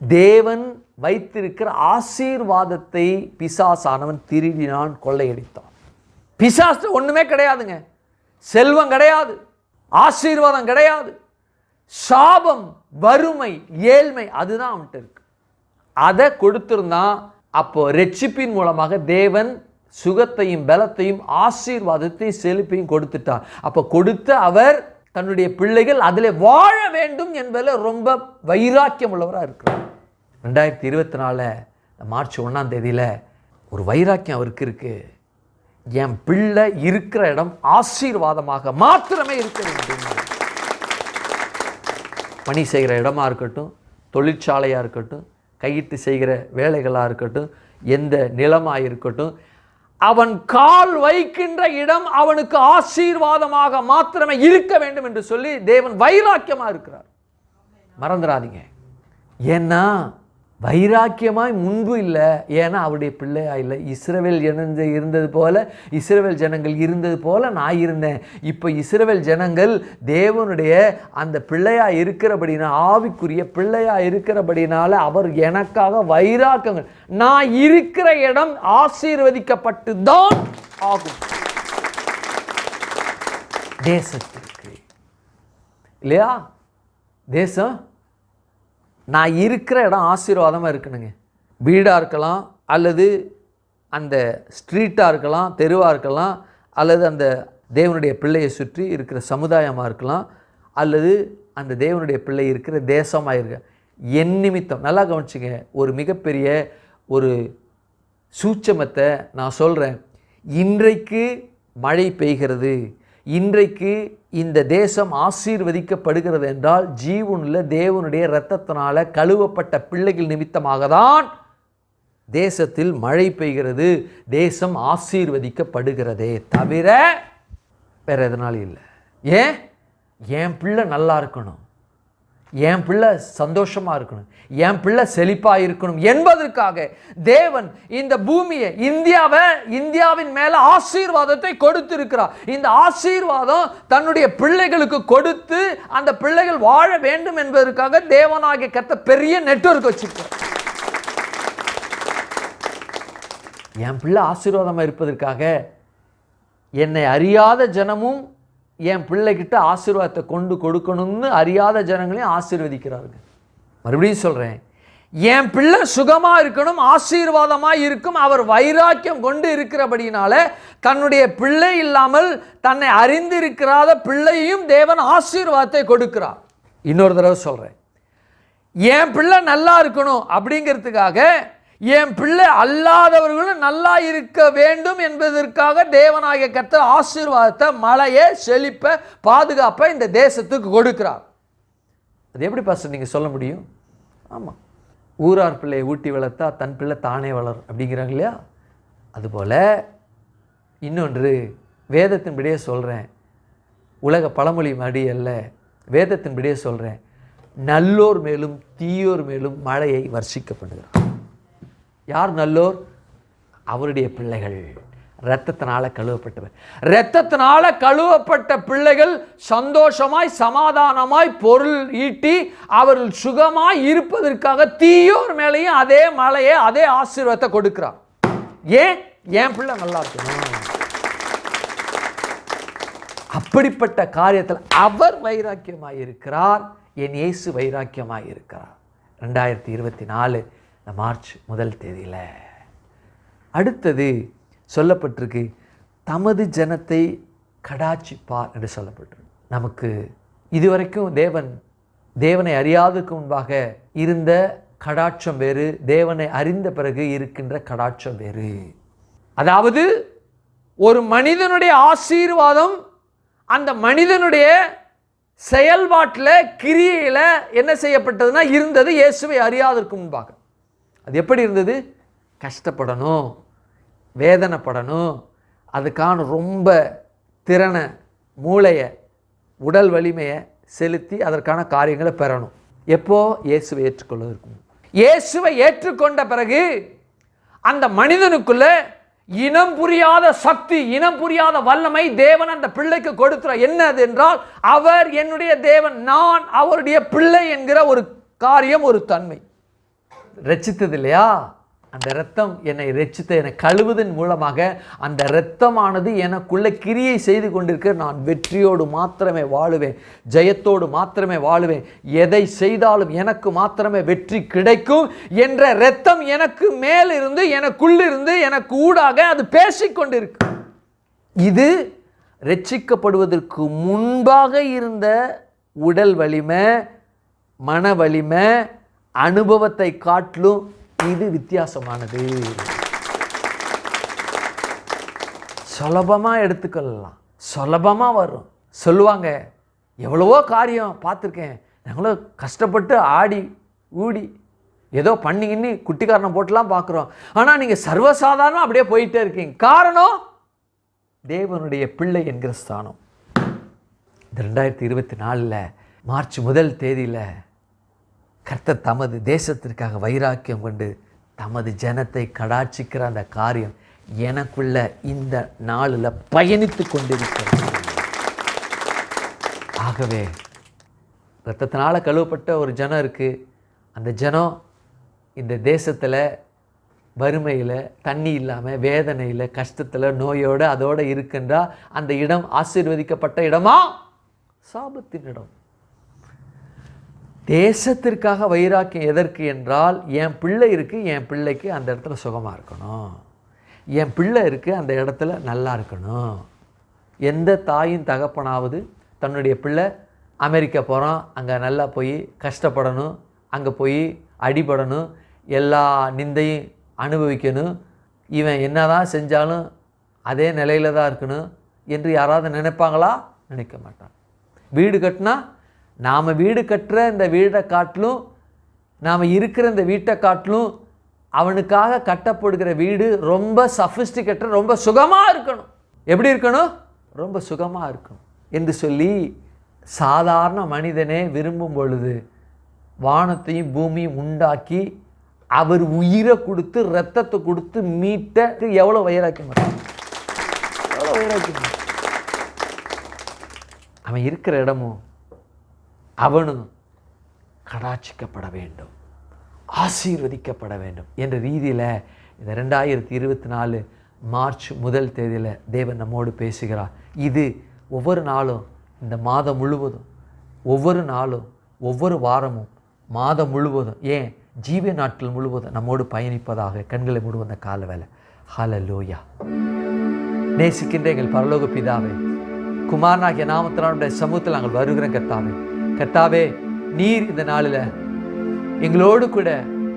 தேவன் வைத்திருக்கிற ஆசீர்வாதத்தை பிசாசானவன் திருடினான், கொள்ளையடித்தான். பிசாசு ஒண்ணுமே கிடையாதுங்க. செல்வம் கிடையாது, ஆசீர்வாதம் கிடையாது, சாபம், வறுமை, ஏழ்மை, அதுதான் அவன்கிட்ட இருக்கு. அதை கொடுத்திருந்தான். அப்போ ரட்சிப்பின் மூலமாக தேவன் சுகத்தையும் பலத்தையும் ஆசீர்வாதத்தையும் செழிப்பையும் கொடுத்துட்டார். அப்போ கொடுத்த அவர் தன்னுடைய பிள்ளைகள் அதில் வாழ வேண்டும் என்பதில் ரொம்ப வைராக்கியம் உள்ளவராக இருக்கிறார். 2024 மார்ச் 1ஆம் தேதியில் ஒரு வைராக்கியம் அவருக்கு இருக்கு. என் பிள்ளை இருக்கிற இடம் ஆசீர்வாதமாக மாத்திரமே இருக்க வேண்டும். பணி செய்கிற இடமா இருக்கட்டும், தொழிற்சாலையாக இருக்கட்டும், கையிட்டு செய்கிற வேலைகளாக இருக்கட்டும், எந்த நிலமாக இருக்கட்டும், அவன் கால் வைக்கின்ற இடம் அவனுக்கு ஆசீர்வாதமாக மாத்திரமே இருக்க வேண்டும் என்று சொல்லி தேவன் வைராக்கியமாக இருக்கிறார். மறந்துடாதீங்க. ஏன்னா வைராக்கியமாய் முன்பு இல்லை, ஏன்னா அவருடைய பிள்ளையா இல்லை. இஸ்ரவேல் ஜனங்கள் இருந்தது போல, இஸ்ரவேல் ஜனங்கள் இருந்தது போல நான் இருந்தேன். இப்போ இஸ்ரவேல் ஜனங்கள் தேவனுடைய அந்த பிள்ளையா இருக்கிறபடினா, ஆவிக்குரிய பிள்ளையா இருக்கிறபடினால அவர் எனக்காக வைராக்கியங்கள், நான் இருக்கிற இடம் ஆசீர்வதிக்கப்பட்டு தான் ஆகும். தேசத்திற்கு இல்லையா? தேசம் நான் இருக்கிற இடம் ஆசீர்வாதமாக இருக்கணுங்க. வீடாக இருக்கலாம், அல்லது அந்த ஸ்ட்ரீட்டாக இருக்கலாம், தெருவாக இருக்கலாம், அல்லது அந்த தேவனுடைய பிள்ளையை சுற்றி இருக்கிற சமுதாயமாக இருக்கலாம், அல்லது அந்த தேவனுடைய பிள்ளை இருக்கிற தேசமாக இருக்க. என் நிமித்தம் நல்லா கவனிச்சுங்க, ஒரு மிகப்பெரிய ஒரு சூட்சமத்தை நான் சொல்கிறேன். இன்றைக்கு மழை பெய்கிறது, இன்றைக்கு இந்த தேசம் ஆசீர்வதிக்கப்படுகிறது என்றால் ஜீவனில் தேவனுடைய இரத்தத்தினால கழுவப்பட்ட பிள்ளைகள் நிமித்தமாக தான் தேசத்தில் மழை பெய்கிறது, தேசம் ஆசீர்வதிக்கப்படுகிறதே தவிர வேறு எதனாலும் இல்லை. ஏன்? என் பிள்ளை நல்லா இருக்கணும், என் பிள்ளை சந்தோஷமாக இருக்கணும், என் பிள்ளை செழிப்பாக இருக்கணும் என்பதற்காக தேவன் இந்த பூமியை, இந்தியாவின் மேலே ஆசீர்வாதத்தை கொடுத்திருக்கிறார். இந்த ஆசீர்வாதம் தன்னுடைய பிள்ளைகளுக்கு கொடுத்து அந்த பிள்ளைகள் வாழ வேண்டும் என்பதற்காக தேவனாகிய கர்த்தர் பெரிய நெட்வொர்க் வச்சிருக்கிறார். என் பிள்ளை ஆசீர்வாதமாக இருப்பதற்காக என்னை அறியாத ஜனமும் என் பிள்ளைகிட்ட ஆசீர்வாதத்தை கொண்டு கொடுக்கணும்னு அறியாத ஜனங்களையும் ஆசீர்வதிக்கிறார்கள். மறுபடியும் சொல்கிறேன், என் பிள்ளை சுகமாக இருக்கணும், ஆசீர்வாதமாக இருக்கும், அவர் வைராக்கியம் கொண்டு இருக்கிறபடினால தன்னுடைய பிள்ளை இல்லாமல் தன்னை அறிந்திருக்கிறாத பிள்ளையும் தேவன் ஆசீர்வாதத்தை கொடுக்கிறார். இன்னொரு தடவை சொல்கிறேன், என் பிள்ளை நல்லா இருக்கணும் அப்படிங்கிறதுக்காக என் பிள்ளை அல்லாதவர்களும் நல்லா இருக்க வேண்டும் என்பதற்காக தேவனாகிய கர்த்தர் ஆசீர்வாதத்தை, மழையை, செழிப்பை, பாதுகாப்பை இந்த தேசத்துக்கு கொடுக்கிறார். அது எப்படி பாஸ்டர் நீங்கள் சொல்ல முடியும்? ஆமாம், ஊரார் பிள்ளையை ஊட்டி வளர்த்தா தன் பிள்ளை தானே வளரும் அப்படிங்கிறாங்க இல்லையா? அதுபோல் இன்னொன்று வேதத்தின்படியே சொல்கிறேன், உலக பழமொழி மடி அல்ல, வேதத்தின்படியே சொல்கிறேன், நல்லோர் மேலும் தீயோர் மேலும் மழையை வர்ஷிக்கப்படுகிறார். யார் நல்லோர்? அவருடைய பிள்ளைகள், இரத்தத்தினால கழுவப்பட்டவர். இரத்தத்தினால கழுவப்பட்ட பிள்ளைகள் சந்தோஷமாய் சமாதானமாய் பொருள் ஈட்டி அவர்கள் சுகமாய் இருப்பதற்காக தீயோர் மேலேயும் அதே மழையை, அதே ஆசீர்வாதத்தை கொடுக்கிறார். ஏன்? என் பிள்ளை நல்லா இருக்கணும். அப்படிப்பட்ட காரியத்தில் அவர் வைராக்கியமாய் இருக்கிறார், என் இயேசு வைராக்கியமாய் இருக்கிறார். 2024 மார்ச் 1 அடுத்தது சொல்லப்பட்டிருக்கு, தமது ஜனத்தை கடாட்சிப்பார் என்று சொல்லப்பட்டிருக்கு. நமக்கு இதுவரைக்கும் தேவனை அறியாததுக்கு முன்பாக இருந்த கடாட்சம் வேறு, தேவனை அறிந்த பிறகு இருக்கின்ற கடாட்சம் வேறு. அதாவது ஒரு மனிதனுடைய ஆசீர்வாதம் அந்த மனிதனுடைய செயல்பாட்டில், கிரியையில் என்ன செய்யப்பட்டதுன்னா இருந்தது இயேசுவை அறியாததற்கு முன்பாக. அது எப்படி இருந்தது? கஷ்டப்படணும், வேதனைப்படணும், அதுக்கான ரொம்ப திறனை, மூளையை, உடல் வலிமையை செலுத்தி அதற்கான காரியங்களை பெறணும். எப்போ? இயேசுவை ஏற்றுக்கொள்வதற்கு. இயேசுவை ஏற்றுக்கொண்ட பிறகு அந்த மனிதனுக்குள்ள இனம் புரியாத சக்தி, இனம் புரியாத வல்லமை தேவன் அந்த பிள்ளைக்கு கொடுக்கிறார். என்னது என்றால், அவர் என்னுடைய தேவன், நான் அவருடைய பிள்ளை என்கிற ஒரு காரியம், ஒரு தன்மை. ரட்சித்தது இல்லையா? அந்த இரத்தம் என்னை ரட்சித்த, என்னை கழுவுதன் மூலமாக அந்த இரத்தமானது எனக்குள்ளே கிரியை செய்து கொண்டிருக்க, நான் வெற்றியோடு மாத்திரமே வாழுவேன், ஜெயத்தோடு மாத்திரமே வாழுவேன், எதை செய்தாலும் எனக்கு மாத்திரமே வெற்றி கிடைக்கும் என்ற இரத்தம் எனக்கு மேலிருந்து, எனக்குள்ளிருந்து, எனக்கு ஊடாக அது பேசிக்கொண்டிருக்கு. இது ரட்சிக்கப்படுவதற்கு முன்பாக இருந்த உடல் வலிமை, மன வலிமை, அனுபவத்தை காட்டிலும் இது வித்தியாசமானது. சுலபமாக எடுத்துக்கொள்ளலாம், சுலபமாக வரும். சொல்லுவாங்க, எவ்வளவோ காரியம் பார்த்துருக்கேன், நாங்களும் கஷ்டப்பட்டு ஆடி ஊடி ஏதோ பண்ணிக்கின்னு குட்டிக்காரணம் போட்டுலாம் பார்க்குறோம், ஆனால் நீங்கள் சர்வசாதாரணம் அப்படியே போயிட்டே இருக்கீங்க. காரணம் தேவனுடைய பிள்ளை என்கிற ஸ்தானம். இந்த 2024 மார்ச் 1 கர்த்தர் தமது தேசத்திற்காக வைராக்கியம் கொண்டு தமது ஜனத்தை கடாட்சிக்கிற அந்த காரியம் எனக்குள்ள இந்த நாளில் பயணித்து கொண்டிருக்கிறது. ஆகவே இரத்தத்தினால் கழுவப்பட்ட ஒரு ஜனம் இருக்குது. அந்த ஜனம் இந்த தேசத்தில் வறுமையில், தண்ணி இல்லாமல், வேதனையில், கஷ்டத்தில், நோயோடு அதோடு இருக்கின்றா அந்த இடம் ஆசீர்வதிக்கப்பட்ட இடமா? சாபத்தின் இடம். தேசத்திற்காக வைராக்கியம் எதற்கு என்றால், என் பிள்ளை இருக்குது, என் பிள்ளைக்கு அந்த இடத்துல சுகமாக இருக்கணும், என் பிள்ளை இருக்குது அந்த இடத்துல நல்லா இருக்கணும். எந்த தாயின் தகப்பனாவது தன்னுடைய பிள்ளை அமெரிக்கா போகிறான், அங்கே நல்லா போய் கஷ்டப்படணும், அங்கே போய் அடிபடணும், எல்லா நிந்தையும் அனுபவிக்கணும், இவன் என்ன தான் செஞ்சாலும் அதே நிலையில் தான் இருக்கணும் என்று யாராவது நினைப்பாங்களா? நினைக்க மாட்டான். வீடு கட்டினா நாம் வீடு கட்டுற இந்த வீடை காட்டிலும், நாம் இருக்கிற இந்த வீட்டை காட்டிலும் அவனுக்காக கட்டப்படுகிற வீடு ரொம்ப சஃபிஸ்டிகேட்டட், ரொம்ப சுகமாக இருக்கணும். எப்படி இருக்கணும்? ரொம்ப சுகமாக இருக்கணும் என்று சொல்லி சாதாரண மனிதனே விரும்பும் பொழுது வானத்தையும் பூமியும் உண்டாக்கி அவர் உயிரை கொடுத்து இரத்தத்தை கொடுத்து மீட்ட எவ்வளோ வைராக்கியம், எவ்வளோ வைராக்கியம். அவன் இருக்கிற இடமும் அவனும் கடாட்சிக்கப்பட வேண்டும், ஆசீர்வதிக்கப்பட வேண்டும் என்ற ரீதியில் இந்த 2024 மார்ச் 1 தேதியில் தேவன் நம்மோடு பேசுகிறார். இது ஒவ்வொரு நாளும், இந்த மாதம் முழுவதும், ஒவ்வொரு நாளும், ஒவ்வொரு வாரமும், மாதம் முழுவதும், ஏன் ஜீவ நாட்கள் முழுவதும் நம்மோடு பயணிப்பதாக கண்களை மூடுவந்த கால வேலை. ஹல்லேலூயா. நேசிக்கின்ற எங்கள் பரலோக பிதாவே, குமாரனாகிய நாமத்தினுடைய சமூகத்தில் நாங்கள் வருகிறோம். கர்த்தாவே, கர்த்தாவே, நீர் இந்த நாளில் எங்களோடு கூட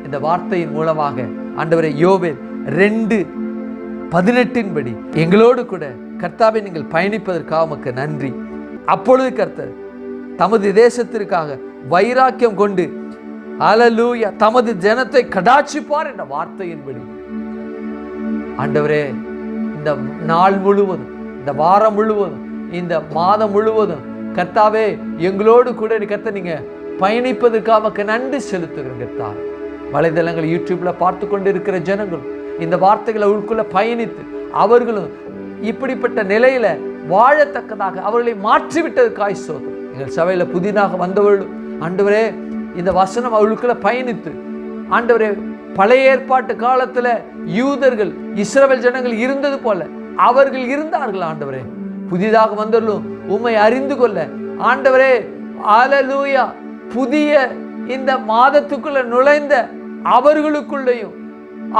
இந்த வார்த்தையின் மூலமாக ஆண்டவரே யோவேல் 2:18 படி எங்களோடு கூட கர்த்தாவே நீங்கள் பயணிப்பதற்காக உமக்கு நன்றி. அப்பொழுது கர்த்தர் தமது தேசத்திற்காக வைராக்கியம் கொண்டு ஹல்லேலூயா தமது ஜனத்தை கடாட்சிப்பார் என்ற வார்த்தையின்படி ஆண்டவரே இந்த நாள் முழுவதும், இந்த வாரம் முழுவதும், இந்த மாதம் முழுவதும் கர்த்தாவே எங்களோடு கூட கர்த்தர் நீங்க பயணிப்பதற்காக நன்றி செலுத்துகிறேன். கர்த்தாவே, வலைதளங்கள் யூடியூப்ல பார்த்து கொண்டு இருக்கிற ஜனங்களும் இந்த வார்த்தைகளை உள்குள்ள பயணித்து அவர்களும் இப்படிப்பட்ட நிலையில வாழத்தக்கதாக அவர்களை மாற்றிவிட்டதற்காய் ஸ்தோத்திரம். எங்கள் சபையில புதிதாக வந்தவர்களும் ஆண்டவரே இந்த வசனம் அவளுக்குள்ள பயணித்து ஆண்டவரே பழைய ஏற்பாட்டு காலத்துல யூதர்கள் இஸ்ரவேல் ஜனங்கள் இருந்தது போல அவர்கள் இருந்தார்கள். ஆண்டவரே புதிதாக வந்தவர்களும் உம்மை அறிந்து கொள்ள ஆண்டவரே ஹல்லேலூயா புதிய இந்த மாதத்துக்குள்ள நுழைந்த அவர்களுக்குள்ளேயும்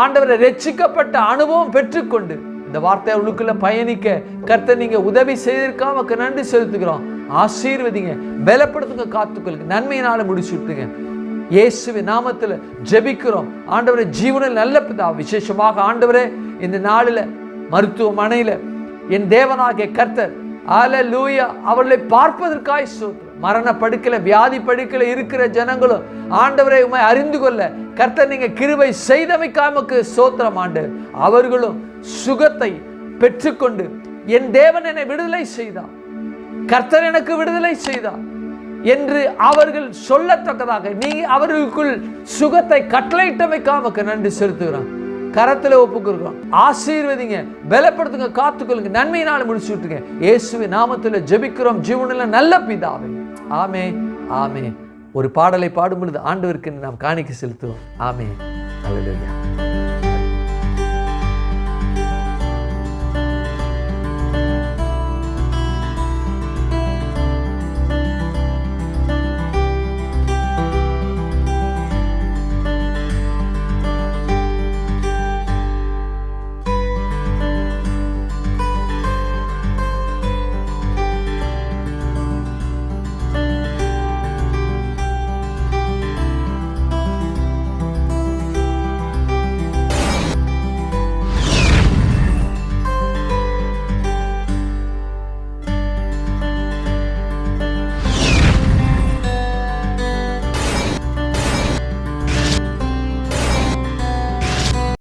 ஆண்டவரை ரட்சிக்கப்பட்ட அனுபவம் பெற்றுக்கொண்டு இந்த வார்த்தை அவளுக்குள்ள பயணிக்க கர்த்தர் நீங்க உதவி செய்திருக்காம நன்றி செலுத்துகிறோம். ஆசீர்வதிங்க, பலப்படுத்துங்க, காத்துக்கொள்ளுங்க, நன்மையினால முடிச்சு விட்டுங்க. இயேசுவின் நாமத்தில் ஜெபிக்கிறோம் ஆண்டவரே, ஜீவனில் நல்ல பிதா. விசேஷமாக ஆண்டவரே இந்த நாளில் மருத்துவமனையில் என் தேவனாகிய கர்த்தர் ஹல்லேலூயா அவர்களை பார்ப்பதற்காய் ஸ்தோத்திரம். மரண படுக்கையில், வியாதி படுக்கையில் இருக்கிற ஜனங்களும் ஆண்டவரை உம்மை அறிந்து கொள்ள கர்த்தர் நீங்க கிருபை செய்தமைக்காமக்கு ஸ்தோத்திரம். ஆண்டவர் அவர்களும் சுகத்தை பெற்றுக்கொண்டு என் தேவன் என்னை விடுதலை செய்தார், கர்த்தர் எனக்கு விடுதலை செய்தார் என்று அவர்கள் சொல்லத்தக்கதாக நீ அவர்களுக்குள் சுகத்தை கட்டளையிட்டமைக்காமக்கு நன்றி செலுத்துகிறான். கரத்தில் ஒப்புக்கிறோம். ஆசீர்வதிங்க, பலப்படுத்துங்க, காத்துக்கொள்ளுங்க, நன்மையினால முடிச்சு விட்டுங்க. இயேசுவின் நாமத்தில் ஜெபிக்கிறோம் ஜீவனில் நல்ல பிதாவே. ஆமே ஆமே. ஒரு பாடலை பாடும் பொழுது ஆண்டவருக்கு நாம் காணிக்கை செலுத்துவோம். ஆமே. ஹல்லேலூயா.